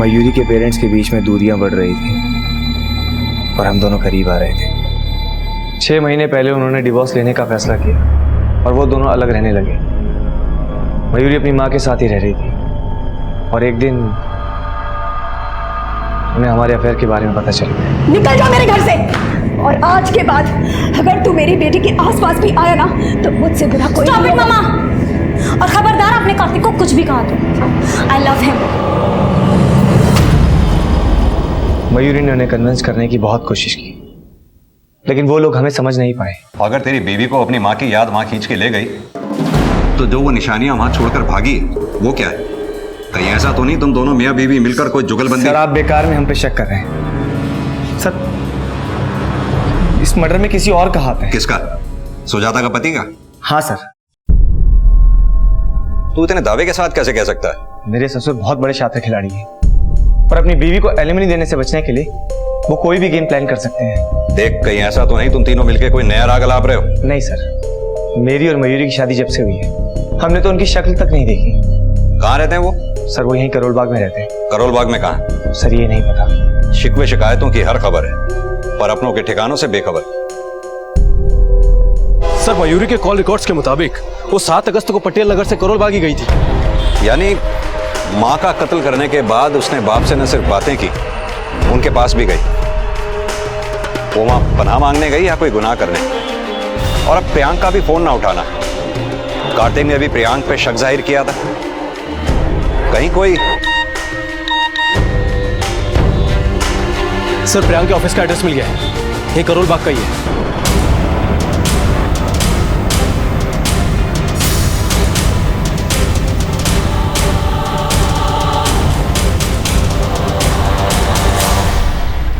मयूरी के पेरेंट्स के बीच में दूरियां बढ़ रही थी और हम दोनों करीब आ रहे थे। 6 महीने पहले उन्होंने डिवोर्स लेने का फैसला किया और वो दोनों अलग रहने लगे। मयूरी अपनी माँ के साथ ही रह रही थी और एक दिन उन्हें हमारे अफेयर के बारे में पता चल गया। निकल जाओ मेरे घर से, और आज के बाद अगर तू मेरी बेटी के आसपास भी आया ना तो मुझसे बुरा कोई Stop it, मामा। और खबरदार आपने कार्तिक को कुछ भी कहा तो। I love him. मयूरी ने उन्हें कन्विंस करने की बहुत कोशिश की लेकिन वो लोग हमें समझ नहीं पाए। अगर तेरी बीवी को अपनी माँ की याद वहां खींच के ले गई तो जो वो निशानियां वहां छोड़कर भागी वो क्या है? कहीं ऐसा तो नहीं तुम दोनों मियाँ बीवी मिलकर कोई जुगलबंदी? सर आप बेकार में हम पे शक कर रहे हैं। सर इस मर्डर में किसी और का हाथ है। किसका? सुजाता का पति का? हाँ सर। तू इतने दावे के साथ कैसे कह सकता है? मेरे ससुर बहुत बड़े शातिर खिलाड़ी हैं और अपनी बीवी को एलिमनी देने से बचने के लिए वो कोई भी गेम प्लान कर सकते हैं। देख कहीं ऐसा तो नहीं तुम तीनों मिलकर कोई नया राग लाप रहे हो? नहीं सर, मेरी और मयूरी की शादी जब से हुई है हमने तो उनकी शक्ल तक नहीं देखी। कहाँ रहते हैं वो? सर वो यहीं करोल बाग में रहते हैं। करोल बाग में कहाँ? सर ये नहीं पता। शिकवे शिकायतों की हर खबर है पर अपनों के ठिकानों से बेखबर। सर मयूरी के कॉल रिकॉर्ड्स के मुताबिक वो 7 अगस्त को पटेल नगर से करोल बाग ही गई थी। यानी माँ का कत्ल करने के बाद उसने बाप से न सिर्फ बातें की, उनके पास भी गई। वो वहां पनाह मांगने गई या कोई गुनाह करने? और अब प्रियांक का भी फोन ना उठाना। कार्तिक ने अभी प्रियांक पे शक जाहिर किया था। कहीं कोई? सर प्रियांक के ऑफिस का एड्रेस मिल गया है, ये करोल बाग का ही है।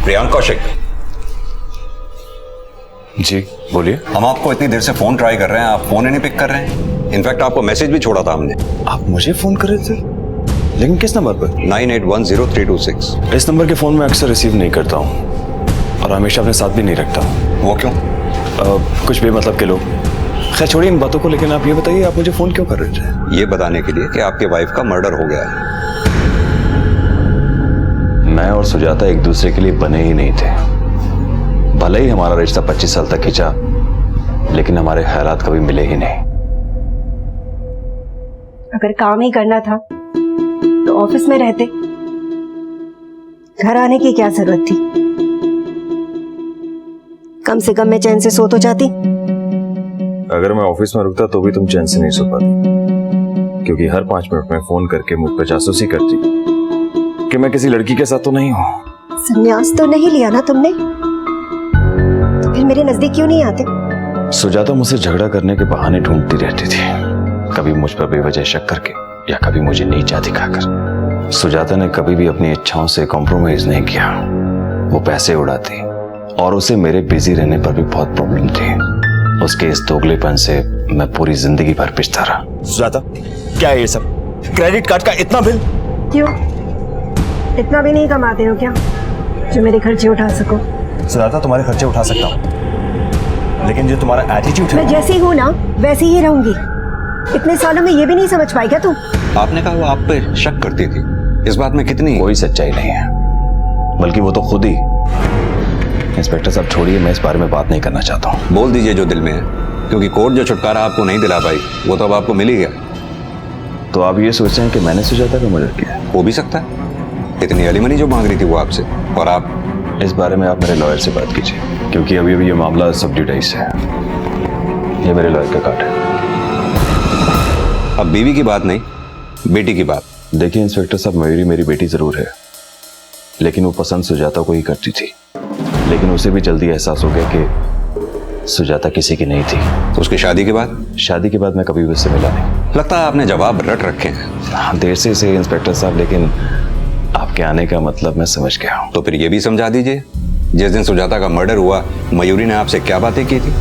प्रियांक कौशिक जी बोलिए। हम आपको इतनी देर से फोन ट्राई कर रहे हैं, आप फोन ही नहीं पिक कर रहे हैं। इनफैक्ट आपको मैसेज भी छोड़ा था हमने। आप मुझे फोन कर रहे थे? लेकिन किस नंबर पर? 98103226। इस नंबर के फोन मैं अक्सर रिसीव नहीं करता हूँ और हमेशा अपने साथ भी नहीं रखता हूँ। वो क्यों? कुछ बेमतलब के लोग। खैर छोड़िए इन बातों को, लेकिन आप ये बताइए आप मुझे फोन क्यों कर रहे थे? ये बताने के लिए कि आपके वाइफ का मर्डर हो गया है। मैं और सुजाता एक दूसरे के लिए बने ही नहीं थे। भले ही हमारा रिश्ता 25 साल तक खिंचा लेकिन हमारे ख्यालात कभी मिले ही नहीं। अगर काम ही करना था तो ऑफिस में रहते, घर आने की क्या जरूरत थी? कम से कम मैं चैन से सो तो जाती। अगर मैं ऑफिस में रुकता तो भी तुम चैन से नहीं सो पाती, क्योंकि हर 5 मिनट में फोन करके मुझ पर जासूसी करती कि मैं किसी लड़की के साथ तो नहीं हूँ। संन्यास तो नहीं लिया ना तुमने, तो फिर मेरे नजदीक क्यों नहीं आते? सुजाता मुझसे झगड़ा करने के बहाने ढूंढती रहती थी, कभी मुझ पर बेवजह शक करके या कभी मुझे नीचा दिखाकर। सुजाता ने कभी भी अपनी इच्छाओं से कॉम्प्रोमाइज नहीं किया। वो पैसे उड़ाती और उसे मेरे बिजी रहने पर भी बहुत प्रॉब्लम थी। उसके इस दोगलेपन से मैं पूरी जिंदगी भर पिछता रहा। सुजाता, क्या है ये सब? क्रेडिट कार्ड का इतना बिल? क्यों, इतना भी नहीं कमाते हो क्या जो मेरे खर्चे उठा सको? सुजाता, तुम्हारे खर्चे उठा सकता हूँ, लेकिन जो तुम्हारा एटीट्यूड है, मैं जैसी हूँ ना वैसी ही रहूंगी। इतने सालों में ये भी नहीं समझ पाई क्या तुम? आपने कहा वो आप पे शक करती थी, इस बात में कितनी? कोई सच्चाई नहीं है, बल्कि वो तो खुद ही। इंस्पेक्टर साहब छोड़िए, मैं इस बारे में बात नहीं करना चाहता हूँ। बोल दीजिए जो दिल में है, क्योंकि कोर्ट जो छुटकारा आपको नहीं दिला पाई वो तो अब आपको मिल ही गया। तो आप ये सोच रहे हैं कि मैंने सुजाता का मर्डर किया? हो भी सकता है, इतनी एलिमनी जो मांग रही थी वो आपसे। और आप इस बारे में आप मेरे लॉयर से बात कीजिए, क्योंकि अभी अभी ये मामला सब जुडाइस है। ये मेरे लॉयर का कार्ड है। अब बीवी की बात नहीं, बेटी की बात। देखिए इंस्पेक्टर साहब, मयूरी मेरी बेटी जरूर है, लेकिन वो पसंद सुजाता को ही करती थी। लेकिन उसे भी जल्दी एहसास हो गया कि सुजाता किसी की नहीं थी। तो उसकी शादी के बाद? शादी के बाद मैं कभी भी उससे मिला नहीं। लगता है आपने जवाब रट रखे हैं। देर से सही इंस्पेक्टर साहब, लेकिन आपके आने का मतलब मैं समझ गया हूँ। तो फिर ये भी समझा दीजिए, जिस दिन सुजाता का मर्डर हुआ मयूरी ने आपसे क्या बातें की थी?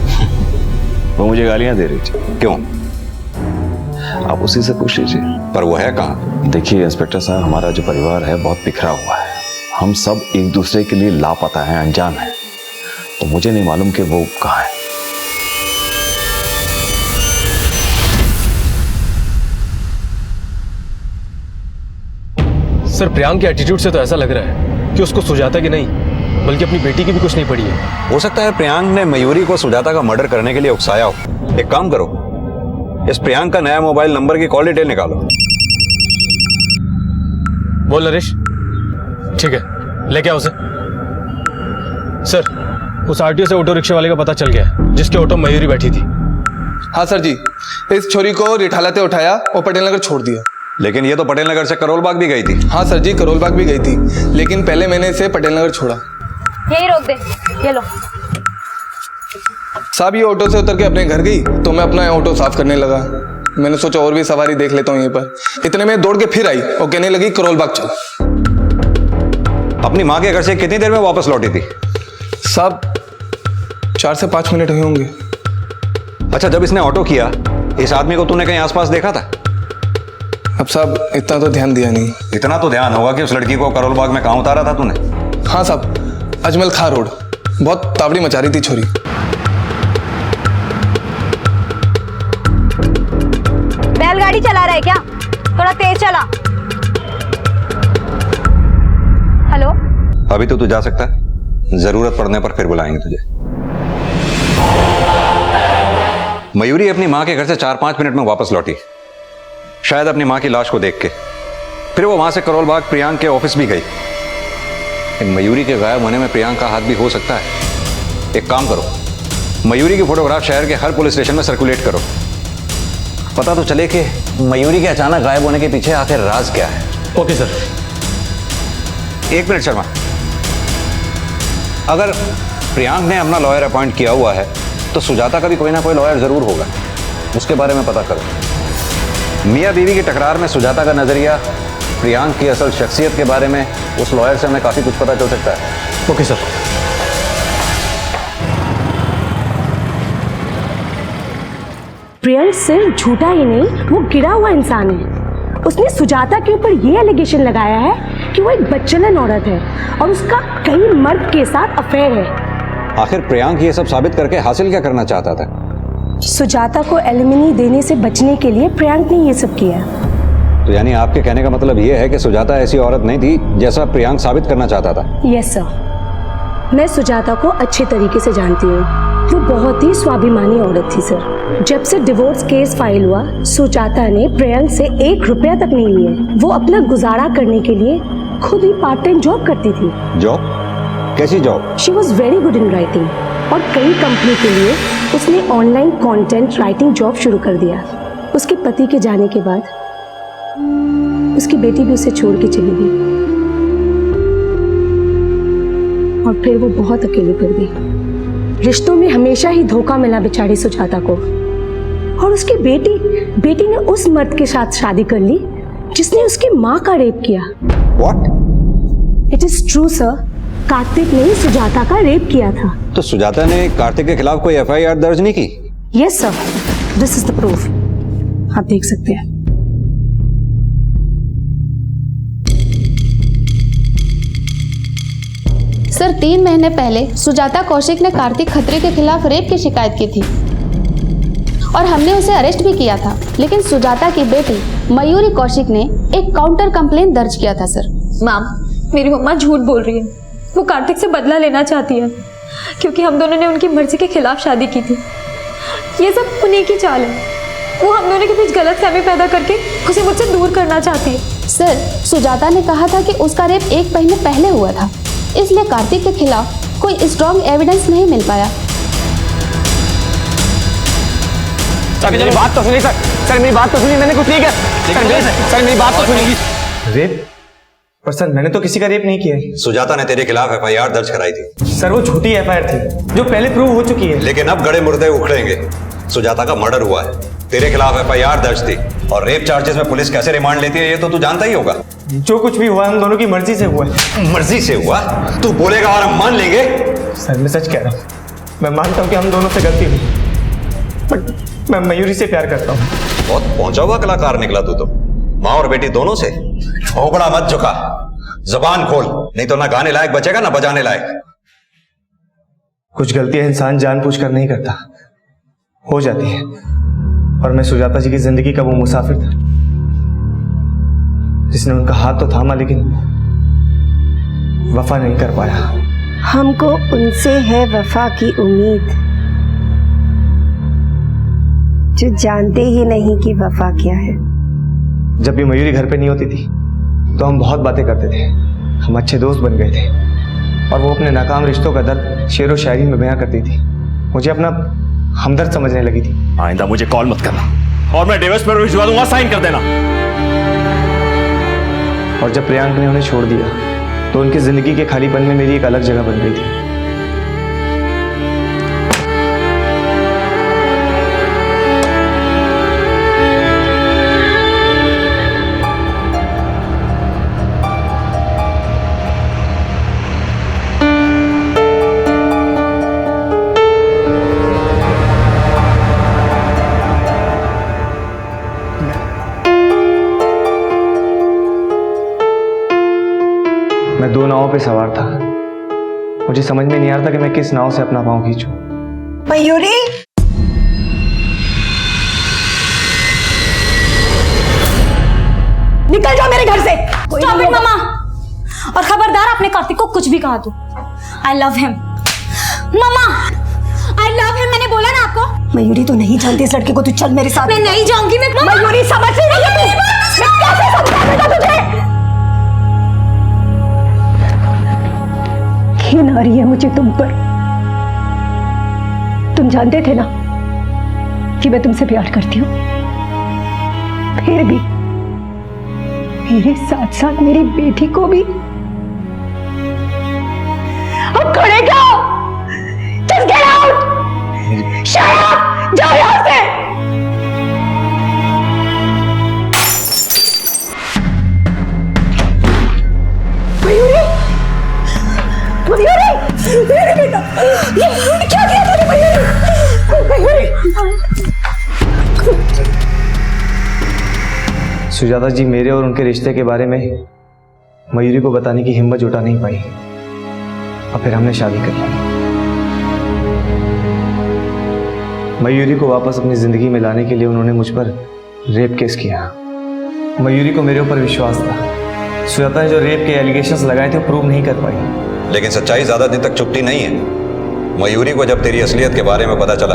वो मुझे गालियां दे रही थी। क्यों? आप उसी से पूछ लीजिए। पर वो है कहाँ? देखिए इंस्पेक्टर साहब, हमारा जो परिवार है बहुत बिखरा हुआ है। हम सब एक दूसरे के लिए लापता हैं, अनजान हैं। तो मुझे नहीं मालूम कि वो कहाँ है। सर, प्रियांक के एटीट्यूड से तो ऐसा लग रहा है कि उसको सुजाता की नहीं बल्कि अपनी बेटी की भी कुछ नहीं पड़ी है। हो सकता है प्रियांक ने मयूरी को सुजाता का मर्डर करने के लिए उकसाया हो। एक काम करो, इस प्रियांक का नया मोबाइल नंबर की कॉल डिटेल निकालो। बोल नरेश। ठीक है, लेके आओ उसे। सर, उस आरटीओ से ऑटो रिक्शा वाले का पता चल गया जिसके ऑटो मयूरी बैठी थी। हाँ सर जी, इस छोरी को रिठाला से उठाया और पटेल नगर छोड़ दिया। लेकिन ये तो पटेल नगर से करोल बाग भी गई थी। हाँ सर जी, करोल बाग भी गई थी, लेकिन पहले मैंने इसे पटेल नगर छोड़ा। यही रोक दे, ये लो। साहब, ये ऑटो से उतर के अपने घर गई तो मैं अपना ऑटो साफ करने लगा। मैंने सोचा और भी सवारी देख लेता हूँ यहीं पर। इतने में दौड़ के फिर आई और कहने लगी करोल बाग चल। अपनी माँ के घर से कितनी देर में वापस लौटी थी? साहब 4 से 5 मिनट हुए होंगे। अच्छा, जब इसने ऑटो किया, इस आदमी को तूने कहीं आसपास देखा था? अब साहब इतना तो ध्यान दिया नहीं। इतना तो ध्यान होगा कि उस लड़की को करोल बाग में कहाँ उतारा था तूने? हाँ साहब, अजमल खां रोड। बहुत तावड़ी मचा रही थी छोरी। बैलगाड़ी चला रहा है क्या? थोड़ा तेज चला। हेलो, अभी तो तू जा सकता है, जरूरत पड़ने पर फिर बुलाएंगे तुझे। मयूरी अपनी माँ के घर से 4-5 मिनट में वापस लौटी, शायद अपनी माँ की लाश को देख के। फिर वो वहां से करोल बाग प्रियांक के ऑफिस भी गई। मयूरी के गायब होने में प्रियांक का हाथ भी हो सकता है। एक काम करो, मयूरी की फोटोग्राफ शहर के हर पुलिस स्टेशन में सर्कुलेट करो। पता तो चले कि मयूरी के अचानक गायब होने के पीछे आखिर राज क्या है। Okay sir. 1 मिनट शर्मा, अगर प्रियांक ने अपना लॉयर अपॉइंट किया हुआ है तो सुजाता का भी कोई ना कोई लॉयर जरूर होगा, उसके बारे में पता करो। मियाँ बीवी की टकरार में सुजाता का नजरिया, प्रियांक की असल शख्सियत के बारे में उस लॉयर से हमें काफी कुछ पता चल सकता है। Okay sir. प्रियंक सिर्फ झूठा ही नहीं, वो गिरा हुआ इंसान है। उसने सुजाता के ऊपर ये एलिगेशन लगाया है कि वो एक बच्चलन औरत है और उसका कई मर्द के साथ अफेयर है। आखिर प्रियांक ये सब साबित करके हासिल क्या करना चाहता था? सुजाता को एलिमिनी देने से बचने के लिए प्रियांक ने ये सब किया। तो यानी आपके कहने का मतलब ये है कि सुजाता ऐसी औरत नहीं थी जैसा प्रियांक साबित करना चाहता था? यस सर, मैं सुजाता को अच्छे तरीके से जानती हूँ। वो बहुत ही स्वाभिमानी औरत थी सर। जब से डिवोर्स केस फाइल हुआ, सुजाता ने प्रियांक से 1 रुपया तक नहीं लिए। वो अपना गुजारा करने के लिए खुद ही पार्ट टाइम जॉब करती थी। जॉब? कैसी job? She was very good in writing और कई कंपनी के लिए उसने ऑनलाइन कंटेंट राइटिंग जॉब शुरू कर दिया। उसके पति के जाने के बाद उसकी बेटी भी उसे छोड़ के चली गई और फिर वो बहुत अकेली पड़ गई। रिश्तों में हमेशा ही धोखा मिला बेचारी सुजाता को। और उसकी बेटी ने उस मर्द के साथ शादी कर ली जिसने उसकी माँ का रेप किया। What? It is true sir, Kartik ने सुजाता का रेप किया था। तो सुजाता ने कार्तिक के खिलाफ कोई FIR दर्ज नहीं की? Yes sir, this is the proof, आप देख सकते हैं। सर 3 महीने पहले सुजाता कौशिक ने कार्तिक खत्री के खिलाफ रेप की शिकायत की थी और हमने उसे अरेस्ट भी किया था, लेकिन सुजाता की बेटी मयूरी कौशिक ने एक काउंटर कंप्लेंट दर्ज किया था सर। मैम, मेरी मम्मा झूठ बोल रही है। वो कार्तिक से बदला लेना चाहती है क्योंकि हम दोनों ने उनकी मर्जी के खिलाफ शादी की थी। ये सब उन्हीं की चाल है। वो हम दोनों के बीच गलतफहमी पैदा करके उसे मुझसे दूर करना चाहती है। सर सुजाता ने कहा था कि उसका रेप 1 महीने पहले हुआ था, इसलिए कार्तिक के खिलाफ कोई स्ट्रॉन्ग एविडेंस नहीं मिल पाया। सर मेरी बात तो सुनिए सर मेरी बात तो सुनिए, मैंने कुछ नहीं किया। सर मेरी बात तो सुनिए। रेप? पर सर मैंने तो किसी का रेप नहीं किया है। सुजाता ने तेरे खिलाफ एफआईआर दर्ज कराई थी। सर वो झूठी एफआईआर थी जो पहले प्रूव हो चुकी है। लेकिन अब गड़े मुर्दे उखड़ेंगे। सुजाता का मर्डर हुआ है, तेरे खिलाफ एफआईआर दर्ज थी, और रेप चार्जेस में पुलिस कैसे रिमांड लेती है ये तो तू जानता ही होगा। जो कुछ भी हुआ हम दोनों की मर्जी से हुआ है। मर्जी से हुआ? तू बोलेगा और हम मान लेंगे? सर मैं सच कह रहा हूँ, मैं मानता हूँ कि हम दोनों से गलती हुई, बट मैं मयूरी से प्यार करता हूँ। बहुत पहुंचा हुआ कलाकार निकला तू तो, माँ और बेटी दोनों से। खोपड़ा मत झुका, जबान खोल, नहीं तो ना गाने लायक बचेगा ना बजाने लायक। कुछ गलतियां इंसान जानबूझकर नहीं करता, हो जाती है। और मैं सुजाता जी की जिंदगी का वो मुसाफिर था जिसने उनका हाथ तो थामा लेकिन वफा नहीं कर पाया। हमको उनसे है वफा की उम्मीद जो जानते ही नहीं कि वफा क्या है। जब भी मयूरी घर पे नहीं होती थी तो हम बहुत बातें करते थे, हम अच्छे दोस्त बन गए थे, और वो अपने नाकाम रिश्तों का दर्द शेर व शायरी में बयां करती थी। मुझे अपना हमदर्द समझने लगी थी। आइंदा मुझे कॉल मत करना और मैं डिवोर्स पेपर भिजवा दूंगा, साइन कर देना। और जब प्रियांक ने उन्हें छोड़ दिया तो उनकी जिंदगी के खालीपन में मेरी एक अलग जगह बन गई थी। मैं 2 नावों पे सवार था, मुझे समझ में नहीं आ रहा था कि मैं किस नाव से अपना पांव खींचूं। मयूरी, निकल जाओ मेरे घर से। Stop it, मामा। और खबरदार अपने कार्तिक को कुछ भी कहा तू। I love him। Mama, I love him, मैंने बोला ना आपको। मयूरी तो नहीं जानती इस लड़के को, तू चल मेरे साथ। मैं नहीं जाऊंगी। मैं मयूरी समझ नहीं रही है तू। मैं कैसे समझा दूंगा तुझे? घिन आ रही है मुझे तुम पर। तुम जानते थे ना कि मैं तुमसे प्यार करती हूँ, फिर भी मेरे साथ साथ मेरी बेटी को भी। अब खड़े जाओ, just get out, shut up, जाओ यहाँ से। मयूरी, मयूरी, मेरे बेटा, ये क्या किया तूने मयूरी? सुजाता जी मेरे और उनके रिश्ते के बारे में मयूरी को बताने की हिम्मत जुटा नहीं पाई, और फिर हमने शादी कर ली। मयूरी को वापस अपनी जिंदगी में लाने के लिए उन्होंने मुझ पर रेप केस किया। मयूरी को मेरे ऊपर विश्वास था। सुजाता ने जो रेप के एलिगेशंस लगाए थे वो प्रूव नहीं कर पाई। लेकिन सच्चाई ज्यादा दिन तक चुपती नहीं है। मयूरी को जब तेरी असलियत के बारे में पता चला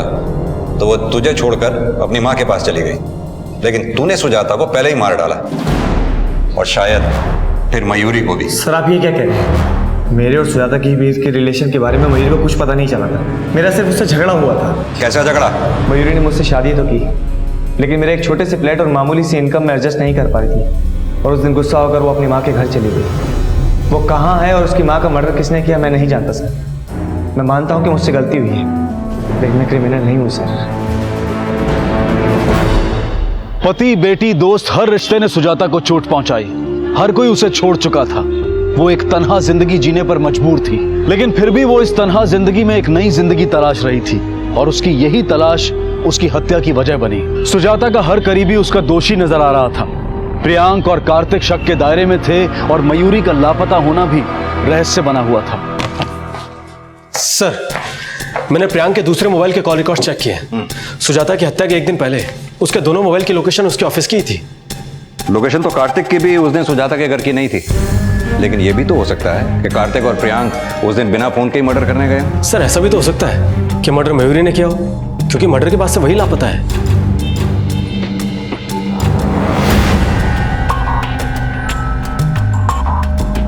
तो वो तुझे छोड़कर अपनी माँ के पास चली गई, लेकिन तूने सुजाता को पहले ही मार डाला, और शायद फिर मयूरी को भी। सर आप ये क्या कह रहे हैं? मेरे और सुजाता की बीच के रिलेशन के बारे में मयूरी को कुछ पता नहीं चला था। मेरा सिर्फ उससे झगड़ा हुआ था। कैसा झगड़ा? मयूरी ने मुझसे शादी तो की, लेकिन मेरे एक छोटे से फ्लैट और मामूली सी इनकम में एडजस्ट नहीं कर पा रही थी, और उस दिन गुस्सा होकर वो अपनी माँ के घर चली गई। वो कहाँ है और उसकी माँ का मर्डर किसने किया मैं नहीं जानता सर। मैं मानता हूँ कि मुझसे गलती हुई है, लेकिन मैं क्रिमिनल नहीं हूँ सर। पति, बेटी, दोस्त, हर रिश्ते ने सुजाता को चोट पहुंचाई। हर कोई उसे छोड़ चुका था। वो एक तन्हा जिंदगी जीने पर मजबूर थी, लेकिन फिर भी वो इस तन्हा जिंदगी में एक नई जिंदगी तलाश रही थी, और उसकी यही तलाश उसकी हत्या की वजह बनी। सुजाता का हर करीबी उसका दोषी नजर आ रहा था। प्रियांक और कार्तिक शक के दायरे में थे और मयूरी का लापता होना भी रहस्य बना हुआ था। सर, मैंने प्रियांक के दूसरे मोबाइल के कॉल रिकॉर्ड चेक किए। सुजाता की हत्या के एक दिन पहले उसके दोनों मोबाइल की लोकेशन उसके ऑफिस की ही थी। लोकेशन तो कार्तिक की भी उस दिन सुजाता के घर की नहीं थी, लेकिन यह भी तो हो सकता है कि कार्तिक और प्रियांक उस दिन बिना फोन के ही मर्डर करने गए। सर, ऐसा भी तो हो सकता है कि मर्डर मयूरी ने किया हो, क्योंकि मर्डर के बाद से वही लापता है।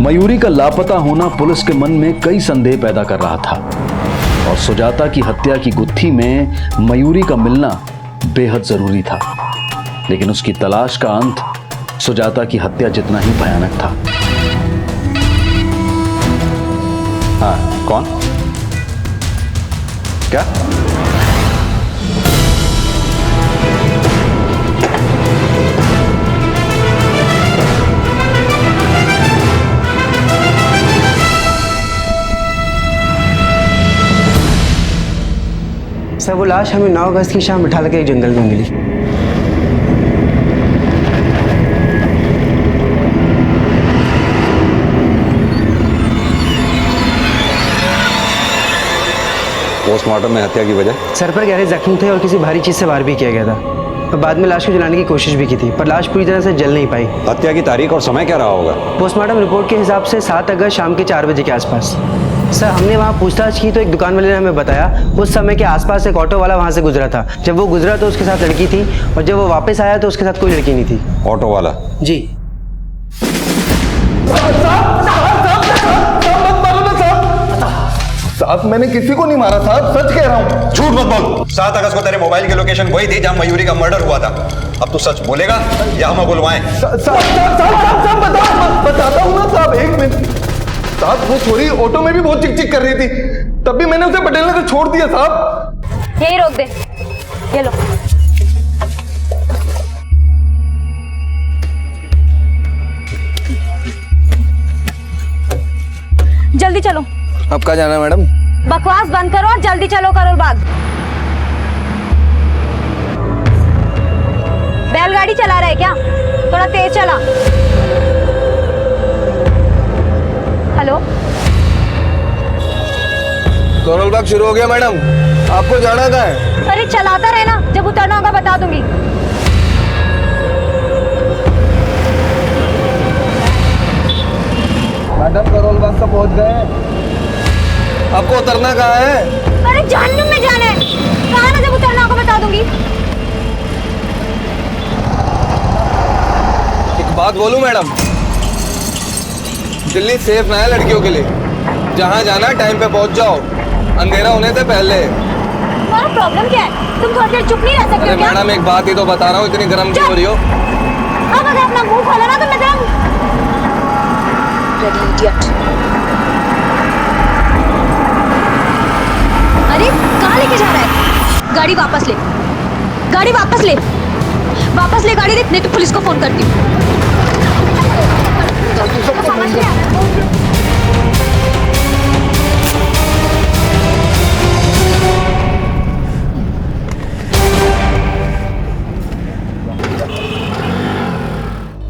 मयूरी का लापता होना पुलिस के मन में कई संदेह पैदा कर रहा था और सुजाता की हत्या की गुत्थी में मयूरी का मिलना बेहद जरूरी था। लेकिन उसकी तलाश का अंत सुजाता की हत्या जितना ही भयानक था। हाँ, कौन? क्या? सर, वो लाश हमें 9 अगस्त की शाम बिठा के एक जंगल में मिली। पोस्टमार्टम में हत्या की वजह? सर पर गहरे जख्म थे और किसी भारी चीज से वार भी किया गया था। और बाद में लाश को जलाने की कोशिश भी की थी, पर लाश पूरी तरह से जल नहीं पाई। हत्या की तारीख और समय क्या रहा होगा? पोस्टमार्टम रिपोर्ट के हिसाब से 7 अगस्त शाम के 4 बजे के आसपास। सर, हमने वहाँ पूछताछ की तो एक दुकान वाले ने हमें बताया उस समय के आसपास एक ऑटो वाला वहाँ से गुजरा था। जब वो गुजरा तो उसके साथ लड़की थी, और जब वो वापस आया तो उसके साथ कोई लड़की नहीं थी। ऑटो वाला? जी। साहब, मैंने किसी को नहीं मारा साहब, सच कह रहा हूँ। झूठ मत बोल। 7 अगस्त को तेरे मोबाइल की लोकेशन वही थी जहां मयूरी का मर्डर हुआ था। अब तू सच बोलेगा या हम बुलवाएं? बताता हूँ ना साहब, 1 मिनट। साहब, वो छोरी ऑटो में भी बहुत चिक-चिक कर रही थी, तब भी मैंने उसे पटेल नगर छोड़ दिया साहब। यही रोक दे, ये लो। जल्दी चलो। अब कहाँ जाना है मैडम? बकवास बंद करो और जल्दी चलो करोल बाग। बैलगाड़ी चला रहे क्या? थोड़ा तेज चला। हेलो, करोल बाग शुरू हो गया मैडम, आपको जाना कहाँ है? अरे चलाता रहना, जब उतरना होगा बता दूंगी। मैडम, करोल बाग तक पहुँच गए। आपको उतरना कहाँ है? अरे जहन्नुम में जाना है। कहाँ ना, जब उतरना होगा बता दूंगी। एक बात बोलूं मैडम, दिल्ली सेफ ना है लड़कियों के लिए। जहाँ जाना टाइम पे पहुंच जाओ, अंधेरा होने से पहले। तुम्हारा प्रॉब्लम क्या है? तुम थोड़ी देर चुप नहीं रह सकते अरे क्या? मैडम, एक बात ही तो बता रहा हूँ, इतनी गर्म क्यों हो रही हो? अब अगर अपना मुंह खोला ना तो मैं अरे कहाँ लेके जा रहा है? गाड़ी वापस ले, गाड़ी वापस ले, वापस ले गाड़ी, नहीं तो पुलिस को फोन करती हूँ।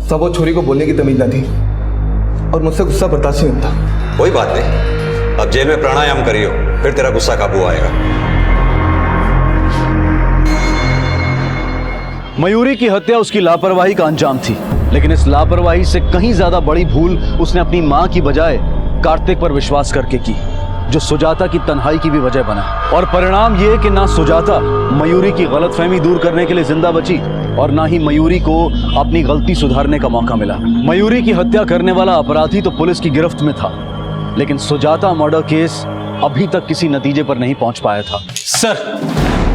सब वो छोरी को बोलने की तमीज न थी और मुझसे गुस्सा बर्दाश्त नहीं होता। कोई बात नहीं, अब जेल में प्राणायाम करियो, फिर तेरा गुस्सा काबू आएगा। मयूरी की हत्या उसकी लापरवाही का अंजाम थी, लेकिन इस लापरवाही से कहीं ज्यादा बड़ी भूल उसने अपनी मां की बजाय कार्तिक पर विश्वास करके की, जो सुजाता की तन्हाई की भी वजह बना। और परिणाम यह कि ना सुजाता मयूरी की गलतफहमी दूर करने के लिए जिंदा बची और ना ही मयूरी को अपनी गलती सुधारने का मौका मिला। मयूरी की हत्या करने वाला अपराधी तो पुलिस की गिरफ्त में था, लेकिन सुजाता मर्डर केस अभी तक किसी नतीजे पर नहीं पहुंच पाया था। सर,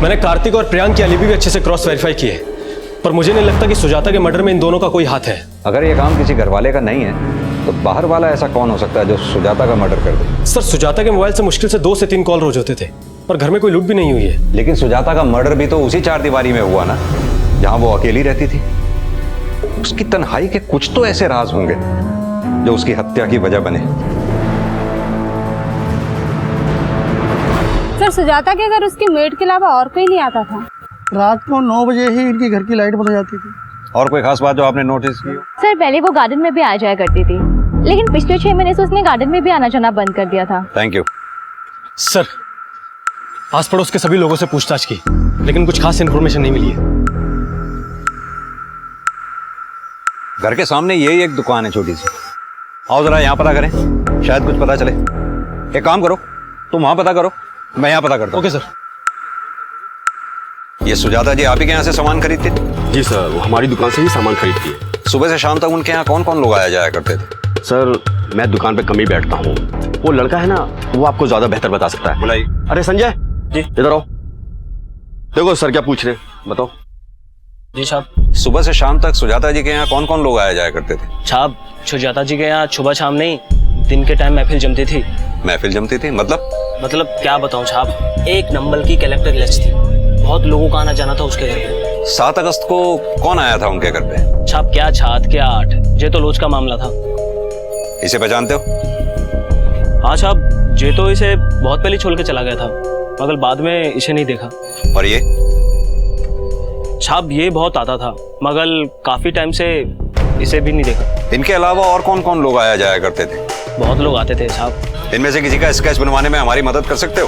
मैंने कार्तिक और प्रियांक की एलिबी भी अच्छे से क्रॉस वेरीफाई की है, पर मुझे नहीं लगता कि सुजाता के मर्डर में इन दोनों का कोई हाथ है। अगर ये काम किसी घरवाले का नहीं है तो बाहर वाला ऐसा कौन हो सकता है जो सुजाता का मर्डर कर दे? सर, सुजाता के मोबाइल से मुश्किल से 2 से 3 कॉल रोज होते थे और घर में कोई लूट भी नहीं हुई है। लेकिन सुजाता का मर्डर भी तो उसी 4 दीवारी में हुआ ना, जहां वो अकेली रहती थी। उसकी तन्हाई के कुछ तो ऐसे राज होंगे जो उसकी हत्या की वजह बने। सर, सुजाता के घर उसके मेड के अलावा और कोई नहीं आता था। रात को 9 बजे ही इनकी घर की लाइट बंद हो जाती थी। और कोई खास बात जो आपने नोटिस की हो? सर पहले वो गार्डन में भी आ जाया करती थी, लेकिन पिछले 6 महीने से उसने गार्डन में भी आना जाना बंद कर दिया था। Thank you. सर आस पड़ोस के सभी लोगों से पूछताछ की, लेकिन कुछ खास इन्फॉर्मेशन नहीं मिली है। घर के सामने यही एक दुकान है छोटी सी, आओ जरा यहाँ पता करें, शायद कुछ पता चले। एक काम करो, तुम वहां पता करो, मैं यहाँ पता करता हूँ। Okay sir. ये सुजाता जी आप ही के यहाँ से सामान खरीदते थे? जी सर, वो हमारी दुकान से ही सामान खरीदती है। सुबह से शाम तक उनके यहाँ कौन कौन लोग आया जाया करते थे? सर मैं दुकान पे कम ही बैठता हूँ, वो लड़का है ना, वो आपको ज्यादा बेहतर बता सकता है। बुलाई। अरे संजय जी इधर आओ, देखो सर क्या पूछ रहे, बताओ। जी साहब। सुबह से शाम तक सुजाता जी के यहाँ कौन कौन लोग आया जाया करते थे? साहब सुजाता जी के यहाँ सुबह शाम नहीं, दिन के टाइम महफिल जमती थी। महफिल जमती थी मतलब क्या बताऊँ साहब, एक नंबर की कलेक्टर लिस्ट थी, बहुत लोगों का आना जाना था उसके घर पे। 7 अगस्त को कौन आया था उनके घर पे? साहब क्या 7 क्या 8, ये तो लोच का मामला था। इसे पहचानते हो? हाँ साहब, ये तो इसे बहुत पहले छोड़ के चला गया था, मगर बाद में इसे नहीं देखा। और ये? साहब ये बहुत आता था, मगर काफी टाइम से इसे भी नहीं देखा। इनके अलावा और कौन कौन लोग आया जाया करते थे? बहुत लोग आते थे साहब। इनमें से किसी का स्केच बनवाने में हमारी मदद कर सकते हो?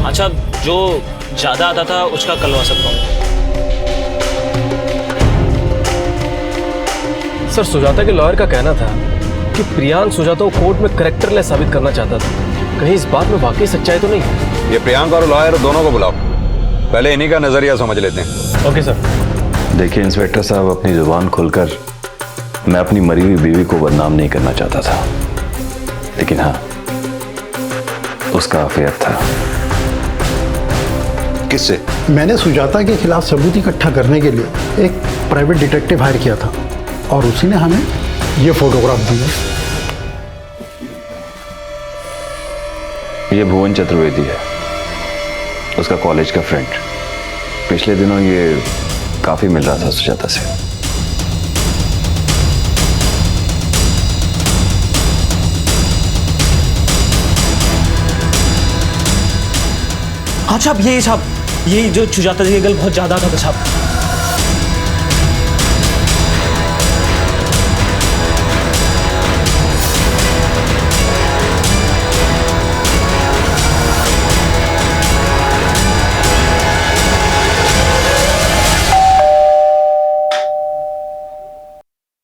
अच्छा, जो ज्यादा आता था उसका करवा सकता हूँ। सर सुजाता के लॉयर का कहना था कि प्रियांक सुजाता को कोर्ट में करेक्टरलेस साबित करना चाहता था, कहीं इस बात में वाकई सच्चाई तो नहीं है? ये प्रियांक और लॉयर दोनों को बुलाओ, पहले इन्हीं का नजरिया समझ लेते हैं। Okay sir. देखिए इंस्पेक्टर साहब, अपनी जुबान खोलकर मैं अपनी मरी हुई बीवी को बदनाम नहीं करना चाहता था, लेकिन हाँ उसका अफेयर था। किससे? मैंने सुजाता के खिलाफ सबूत इकट्ठा करने के लिए एक प्राइवेट डिटेक्टिव हायर किया था और उसी ने हमें ये फोटोग्राफ दिए। ये भुवन चतुर्वेदी है, उसका कॉलेज का फ्रेंड। पिछले दिनों ये काफी मिल रहा था सुजाता से। हाँ साहब, ये जो सुजाता जी के गल बहुत ज्यादा था साहब।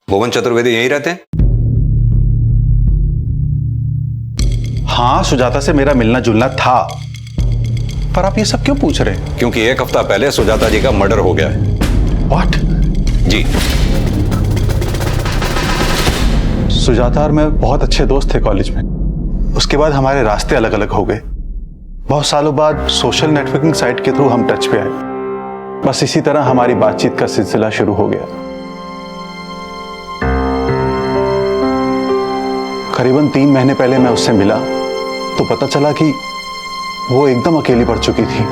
भुवन चतुर्वेदी यहीं रहते हैं? हाँ, सुजाता से मेरा मिलना जुलना था, पर आप ये सब क्यों पूछ रहे हैं? क्योंकि 1 हफ्ता पहले सुजाता जी का मर्डर हो गया है। व्हाट? जी। सुजाता और मैं बहुत अच्छे दोस्त थे कॉलेज में, उसके बाद हमारे रास्ते अलग अलग हो गए। बहुत सालों बाद सोशल नेटवर्किंग साइट के थ्रू हम टच पे आए, बस इसी तरह हमारी बातचीत का सिलसिला शुरू हो गया। करीबन 3 महीने पहले मैं उससे मिला तो पता चला कि वो एकदम अकेली पड़ चुकी थी।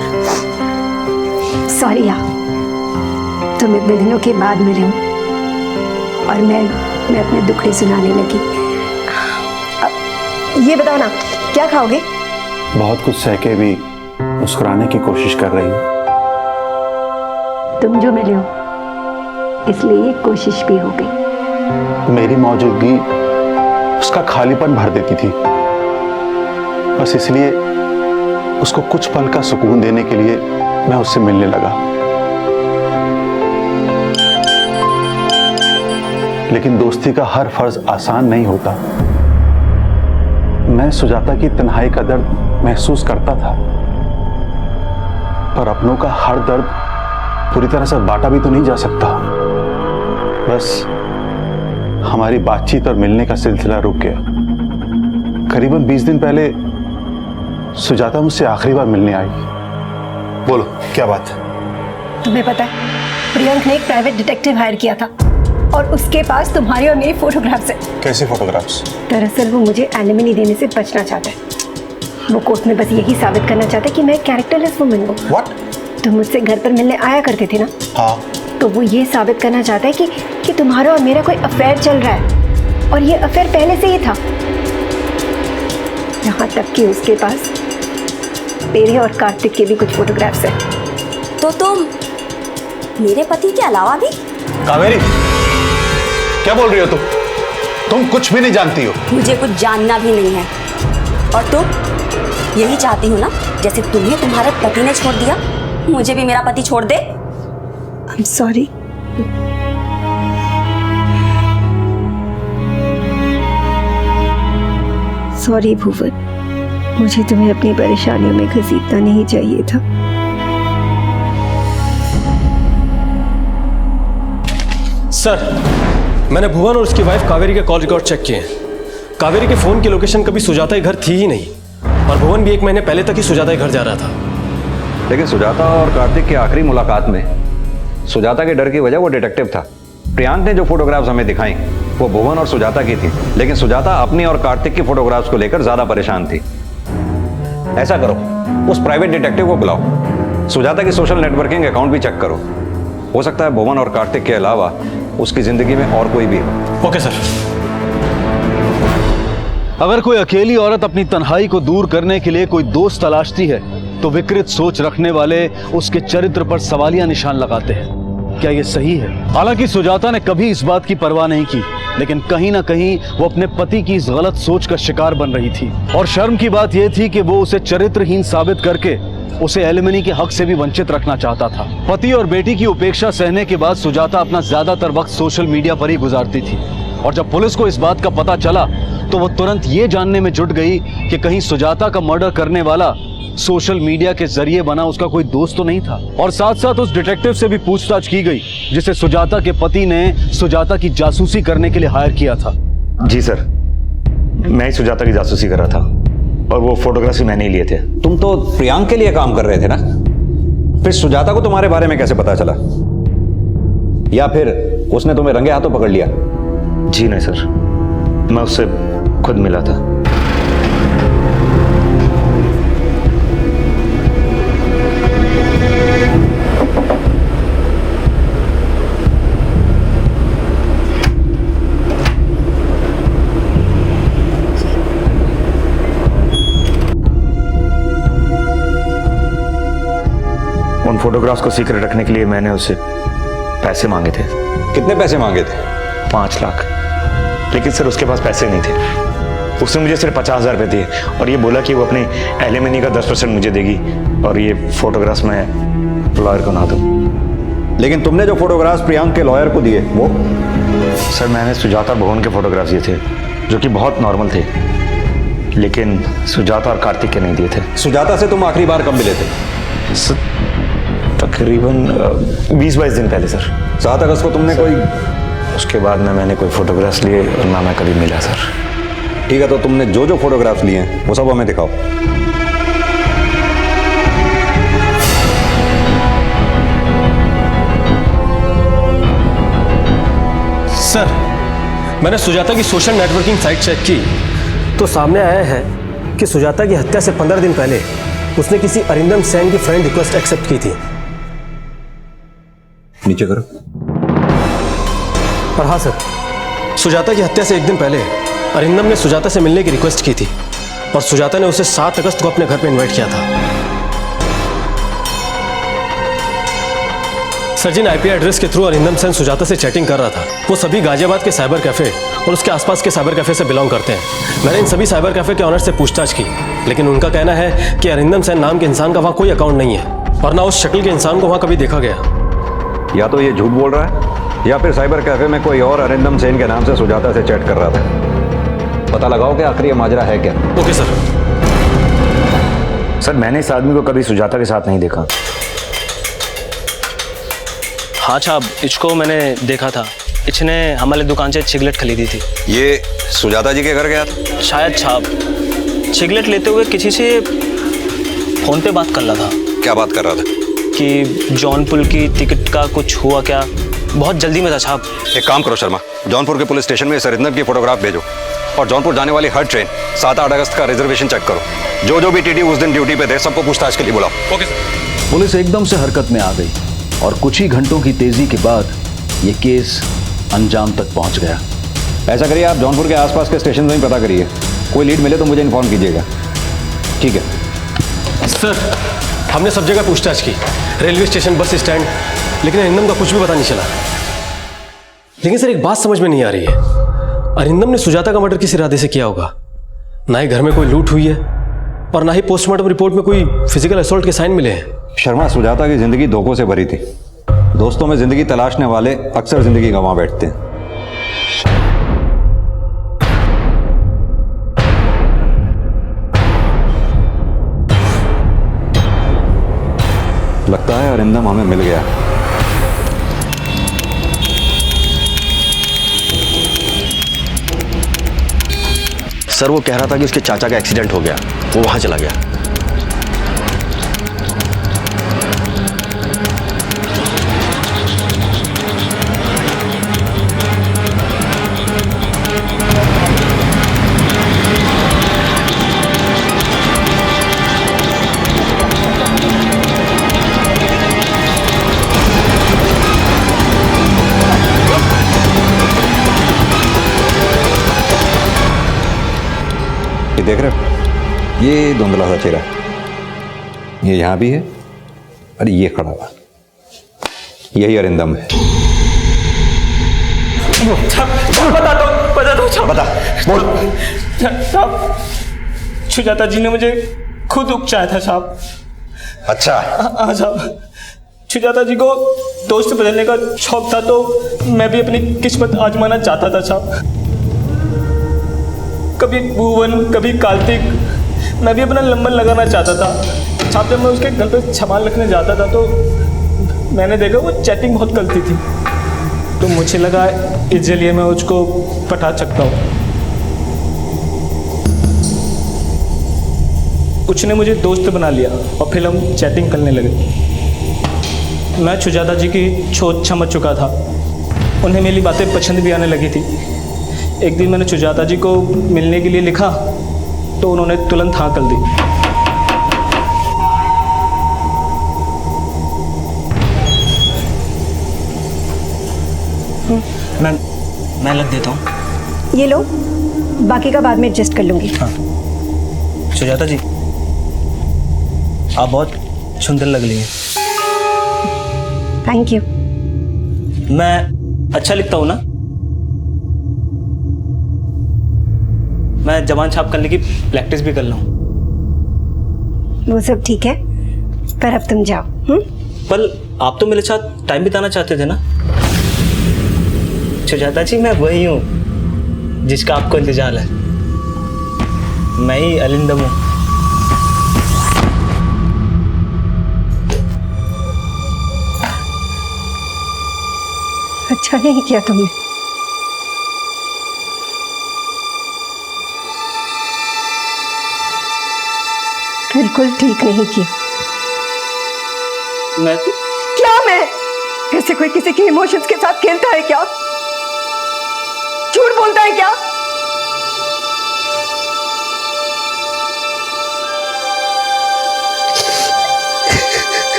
सॉरी यार, तुम इतने दिनों के बाद मिले हो और मैं अपने दुखड़े सुनाने लगी। ये बताओ ना, क्या खाओगे? बहुत कुछ सह के भी मुस्कुराने की कोशिश कर रही हूँ। तुम जो मिले हो इसलिए ये कोशिश भी हो गई। मेरी मौजूदगी उसका खालीपन भर देती थी, बस इसलिए उसको कुछ पल का सुकून देने के लिए मैं उससे मिलने लगा। लेकिन दोस्ती का हर फर्ज आसान नहीं होता। मैं सुजाता की तन्हाई का दर्द महसूस करता था, पर अपनों का हर दर्द पूरी तरह से बांटा भी तो नहीं जा सकता। बस हमारी बातचीत और मिलने का सिलसिला रुक गया। करीबन 20 दिन पहले सुजाता मुझसे आखिरी बार मिलने आई। बोलो, क्या बात है? तुम्हें पता है, प्रियंक ने एक प्राइवेट डिटेक्टिव हायर किया था और उसके पास तुम्हारी और मेरी फोटोग्राफ्स है। कैसे फोटोग्राफ्स? दरअसल वो मुझे एलिमनी देने से बचना चाहता है। वो कोर्ट में बस यही साबित करना चाहता है कि मैं कैरेक्टरलेस वुमन हूँ। व्हाट? तुम मुझसे घर पर मिलने आया करते थे ना? हाँ। तो वो ये साबित करना चाहता है कि तुम्हारा और मेरा कोई अफेयर चल रहा है, और ये अफेयर पहले से ही था। यहाँ तक कि उसके पास तेरे और कार्तिक के भी कुछ फोटोग्राफ्स हैं। तो तुम मेरे पति के अलावा भी? कावेरी, क्या बोल रही हो तुम कुछ भी नहीं जानती हो। मुझे कुछ जानना भी नहीं है। और तुम यही चाहती हो ना, जैसे तुम्हें तुम्हारे पति ने छोड़ दिया, मुझे भी मेरा पति छोड़ दे। I'm sorry। सॉरी भुवन, मुझे तुम्हें अपनी परेशानियों में घसीटना नहीं चाहिए था। सर, मैंने भुवन और उसकी वाइफ कावेरी के कॉल रिकॉर्ड चेक किए हैं। कावेरी के फोन की लोकेशन कभी सुजाता के घर थी ही नहीं, और भुवन भी 1 महीने पहले तक ही सुजाता के घर जा रहा था। लेकिन सुजाता और कार्तिक की आखिरी मुलाकात में सुजाता के डर की वजह वो डिटेक्टिव था। प्रियांक ने जो फोटोग्राफ्स हमें दिखाई वो भुवन और सुजाता की थी, लेकिन सुजाता अपनी और कार्तिक की फोटोग्राफ्स को लेकर ज्यादा परेशान थी। ऐसा करो, उस प्राइवेट डिटेक्टिव को बुलाओ, सुजाता की सोशल नेटवर्किंग अकाउंट भी चेक करो। हो सकता है भुवन और कार्तिक के अलावा उसकी जिंदगी में और कोई भी हो। Okay sir. अगर कोई अकेली औरत अपनी तन्हाई को दूर करने के लिए कोई दोस्त तलाशती है तो विकृत सोच रखने वाले उसके चरित्र पर सवालिया निशान लगाते हैं। क्या ये सही है? हालांकि सुजाता ने कभी इस बात की परवाह नहीं की, लेकिन कहीं ना कहीं वो अपने पति की इस गलत सोच का शिकार बन रही थी। और शर्म की बात यह थी कि वो उसे चरित्रहीन साबित करके उसे एलिमनी के हक से भी वंचित रखना चाहता था। पति और बेटी की उपेक्षा सहने के बाद सुजाता अपना ज्यादातर वक्त सोशल मीडिया पर ही गुजारती थी, और जब पुलिस को इस बात का पता चला तो वो तुरंत ये जानने में जुट गई कि कहीं सुजाता का मर्डर करने वाला सोशल मीडिया के जरिए बना उसका कोई दोस्त तो नहीं था। और साथ साथ उस डिटेक्टिव से भी पूछताछ की गई जिसे सुजाता के पति ने सुजाता की जासूसी करने के लिए हायर किया था। जी सर, मैं ही सुजाता की जासूसी कर रहा था, और वो फोटोग्राफ्स मैंने ही लिए थे। तुम तो प्रियांक के लिए काम कर रहे थे ना, फिर सुजाता को तुम्हारे बारे में कैसे पता चला? या फिर उसने तुम्हें रंगे हाथों पकड़ लिया? जी नहीं सर, मैं उससे खुद मिला था। उन फोटोग्राफ्स को सीक्रेट रखने के लिए मैंने उससे पैसे मांगे थे। कितने पैसे मांगे थे? 5 लाख। लेकिन सर उसके पास पैसे नहीं थे। उसने मुझे सिर्फ 50,000 रुपये दिए और ये बोला कि वो अपनी एलिमनी का 10% मुझे देगी और ये फोटोग्राफ्स मैं लॉयर को ना दूँ। लेकिन तुमने जो फोटोग्राफ्स प्रियांक के लॉयर को दिए वो? सर मैंने सुजाता भुवन के फोटोग्राफ्स दिए थे जो कि बहुत नॉर्मल थे, लेकिन सुजाता और कार्तिक के नहीं दिए थे। सुजाता से तुम आखिरी बार कब मिले थे? तकरीबन 20-22 दिन पहले सर। 7 अगस्त को तुमने कोई? उसके बाद में मैंने कोई फोटोग्राफ्स लिए और ना मैं कभी मिला सर। ठीक है, तो तुमने जो जो फोटोग्राफ्स लिए हैं वो सब हमें दिखाओ। सर, मैंने सुजाता की सोशल नेटवर्किंग साइट चेक की तो सामने आया है कि सुजाता की हत्या से 15 दिन पहले उसने किसी अरिंदम सेन की फ्रेंड रिक्वेस्ट एक्सेप्ट की थी। नीचे करो। और हाँ सर, सुजाता की हत्या से 1 दिन पहले अरिंदम ने सुजाता से मिलने की रिक्वेस्ट की थी और सुजाता ने उसे 7 अगस्त को अपने घर पे इनवाइट किया था। सर, जिन आईपी एड्रेस के थ्रू अरिंदम सेन सुजाता से चैटिंग कर रहा था वो सभी गाजियाबाद के साइबर कैफे और उसके आसपास के साइबर कैफे से बिलोंग करते हैं। मैंने इन सभी साइबर कैफे के ऑनर से पूछताछ की, लेकिन उनका कहना है कि अरिंदम सेन नाम के इंसान का वहाँ कोई अकाउंट नहीं है और ना उस शक्ल के इंसान को वहाँ कभी देखा गया। या तो ये झूठ बोल रहा है या फिर साइबर कैफे में कोई और अरिंदम सेन के नाम से सुजाता से चैट कर रहा था। पता लगाओ कि आखिर ये माजरा है क्या। Okay sir. सर मैंने इस आदमी को कभी सुजाता के साथ नहीं देखा। हाँ साहब, इसको मैंने देखा था। इसने हमारे दुकान से सिगरेट खरीदी थी। ये सुजाता जी के घर गया था? शायद साहब, सिगरेट लेते हुए किसी से फोन पे बात कर रहा था। क्या बात कर रहा था? कि जौनपुर की टिकट का कुछ हुआ क्या, बहुत जल्दी में था साहब। एक काम करो शर्मा, जौनपुर के पुलिस स्टेशन में इस अरिंदम की फोटोग्राफ भेजो और जौनपुर जाने वाली हर ट्रेन 7-8 अगस्त का रिजर्वेशन चेक करो। जो भी टीटी उस दिन ड्यूटी पे थे सबको पूछताछ के लिए बुलाओ। Okay sir. पुलिस एकदम से हरकत में आ गई और कुछ ही घंटों की तेजी के बाद ये केस अंजाम तक पहुंच गया। ऐसा करिए, आप जौनपुर के आसपास के स्टेशन में ही पता करिए, कोई लीड मिले तो मुझे इन्फॉर्म कीजिएगा। ठीक है। सर, हमने सब जगह पूछताछ की, रेलवे स्टेशन, बस स्टैंड, लेकिन अरिंदम का कुछ भी पता नहीं चला। लेकिन सर एक बात समझ में नहीं आ रही है, अरिंदम ने सुजाता का मर्डर किस इरादे से किया होगा? ना ही घर में कोई लूट हुई है और ना ही पोस्टमार्टम रिपोर्ट में कोई फिजिकल असॉल्ट के साइन मिले हैं। शर्मा, सुजाता की जिंदगी धोखों से भरी थी। दोस्तों में जिंदगी तलाशने वाले अक्सर जिंदगी गंवा बैठते हैं। लगता है अरिंदम हमें मिल गया। सर वो कह रहा था कि उसके चाचा का एक्सीडेंट हो गया, वो वहां चला गया। देख रहे हो, ये धुंधला सा चेहरा, ये यहां भी है और ये खड़ा हुआ, यही अरिंदम है। बता दो, बता, बोल। साहब, सुजाता जी ने मुझे खुद उकसाया था साहब। अच्छा। हाँ साहब, सुजाता जी को दोस्त बदलने का शौक था, तो मैं भी अपनी किस्मत आजमाना चाहता था साहब। कभी भुवन, कभी कार्तिक, मैं भी अपना नंबर लगाना चाहता था साहब। जब मैं उसके घर पे सामान रखने जाता था तो मैंने देखा वो चैटिंग बहुत करती थी, तो मुझे लगा इस जरिए मैं उसको पटा सकता हूँ। उसने मुझे दोस्त बना लिया और फिर हम चैटिंग करने लगे। मैं सुजाता जी की सोच समझ चुका था, उन्हें मेरी बातें पसंद भी आने लगी थी। एक दिन मैंने सुजाता जी को मिलने के लिए लिखा तो उन्होंने तुरंत हाँ कर दी। मैं लग देता हूँ। ये लो, बाकी का बाद में एडजस्ट कर लूंगी। हाँ सुजाता जी, आप बहुत सुंदर लग रही हैं। Thank you. मैं अच्छा लिखता हूँ ना? मैं जबान छाप करने की प्रैक्टिस भी कर रहा हूँ। वो सब ठीक है, पर अब तुम जाओ। पर आप तो मेरे साथ टाइम बिताना चाहते थे ना? सुजाता जी, मैं वही हूँ जिसका आपको इंतजार है। मैं ही अरिंदम हूँ। अच्छा नहीं किया तुमने। बिल्कुल ठीक नहीं किया। मैं तो क्या मैं? ऐसे कोई किसी के इमोशंस के साथ खेलता है क्या? झूठ बोलता है क्या?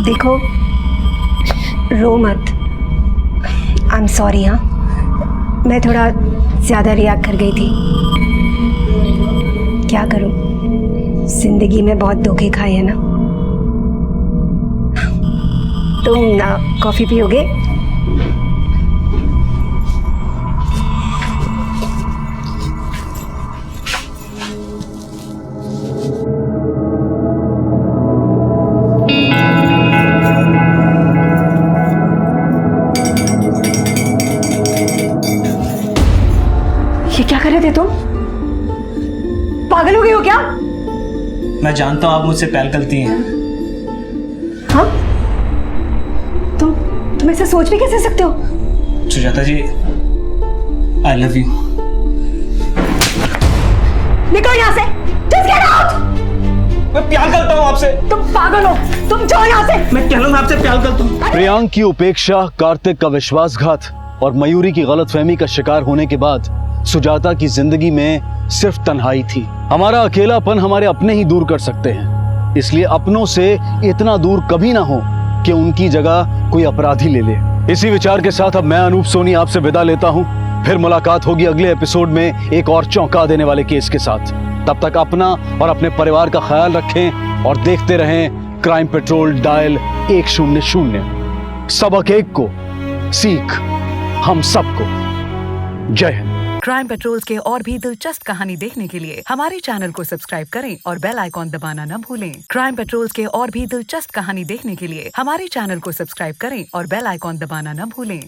देखो, रो मत। I am sorry. हाँ, मैं थोड़ा ज़्यादा रिएक्ट कर गई थी। क्या करूं, जिंदगी में बहुत धोखे खाए हैं ना। तुम ना कॉफ़ी पियोगे? ये क्या कर रहे थे तुम? पागल हो गए हो क्या? मैं जानता हूँ आप मुझसे प्यार करती हैं। हाँ? तुम ऐसे सोच भी कैसे सकते हो? सुजाता जी, आई लव यू। निकल यहाँ से। Just get out! मैं प्यार करता हूँ आपसे। तुम पागल हो, तुम जाओ यहाँ से। मैं कह रहा हूँ मैं आपसे प्यार करता हूँ। प्रियांक की उपेक्षा, कार्तिक का विश्वासघात और मयूरी की गलतफहमी का शिकार होने के बाद सुजाता की जिंदगी में सिर्फ तन्हाई थी। हमारा अकेलापन हमारे अपने ही दूर कर सकते हैं, इसलिए अपनों से इतना दूर कभी ना हो कि उनकी जगह कोई अपराधी ले ले। इसी विचार के साथ अब मैं अनूप सोनी आपसे विदा लेता हूं। फिर मुलाकात होगी अगले एपिसोड में एक और चौंका देने वाले केस के साथ। तब तक अपना और अपने परिवार का ख्याल रखें और देखते रहें क्राइम पेट्रोल डायल 100। सबक एक को सीख हम सबको। जय हिंद। क्राइम पेट्रोल के और भी दिलचस्प कहानी देखने के लिए हमारे चैनल को सब्सक्राइब करें और बेल आइकॉन दबाना न भूलें। क्राइम पेट्रोल के और भी दिलचस्प कहानी देखने के लिए हमारे चैनल को सब्सक्राइब करें और बेल आइकॉन दबाना न भूलें।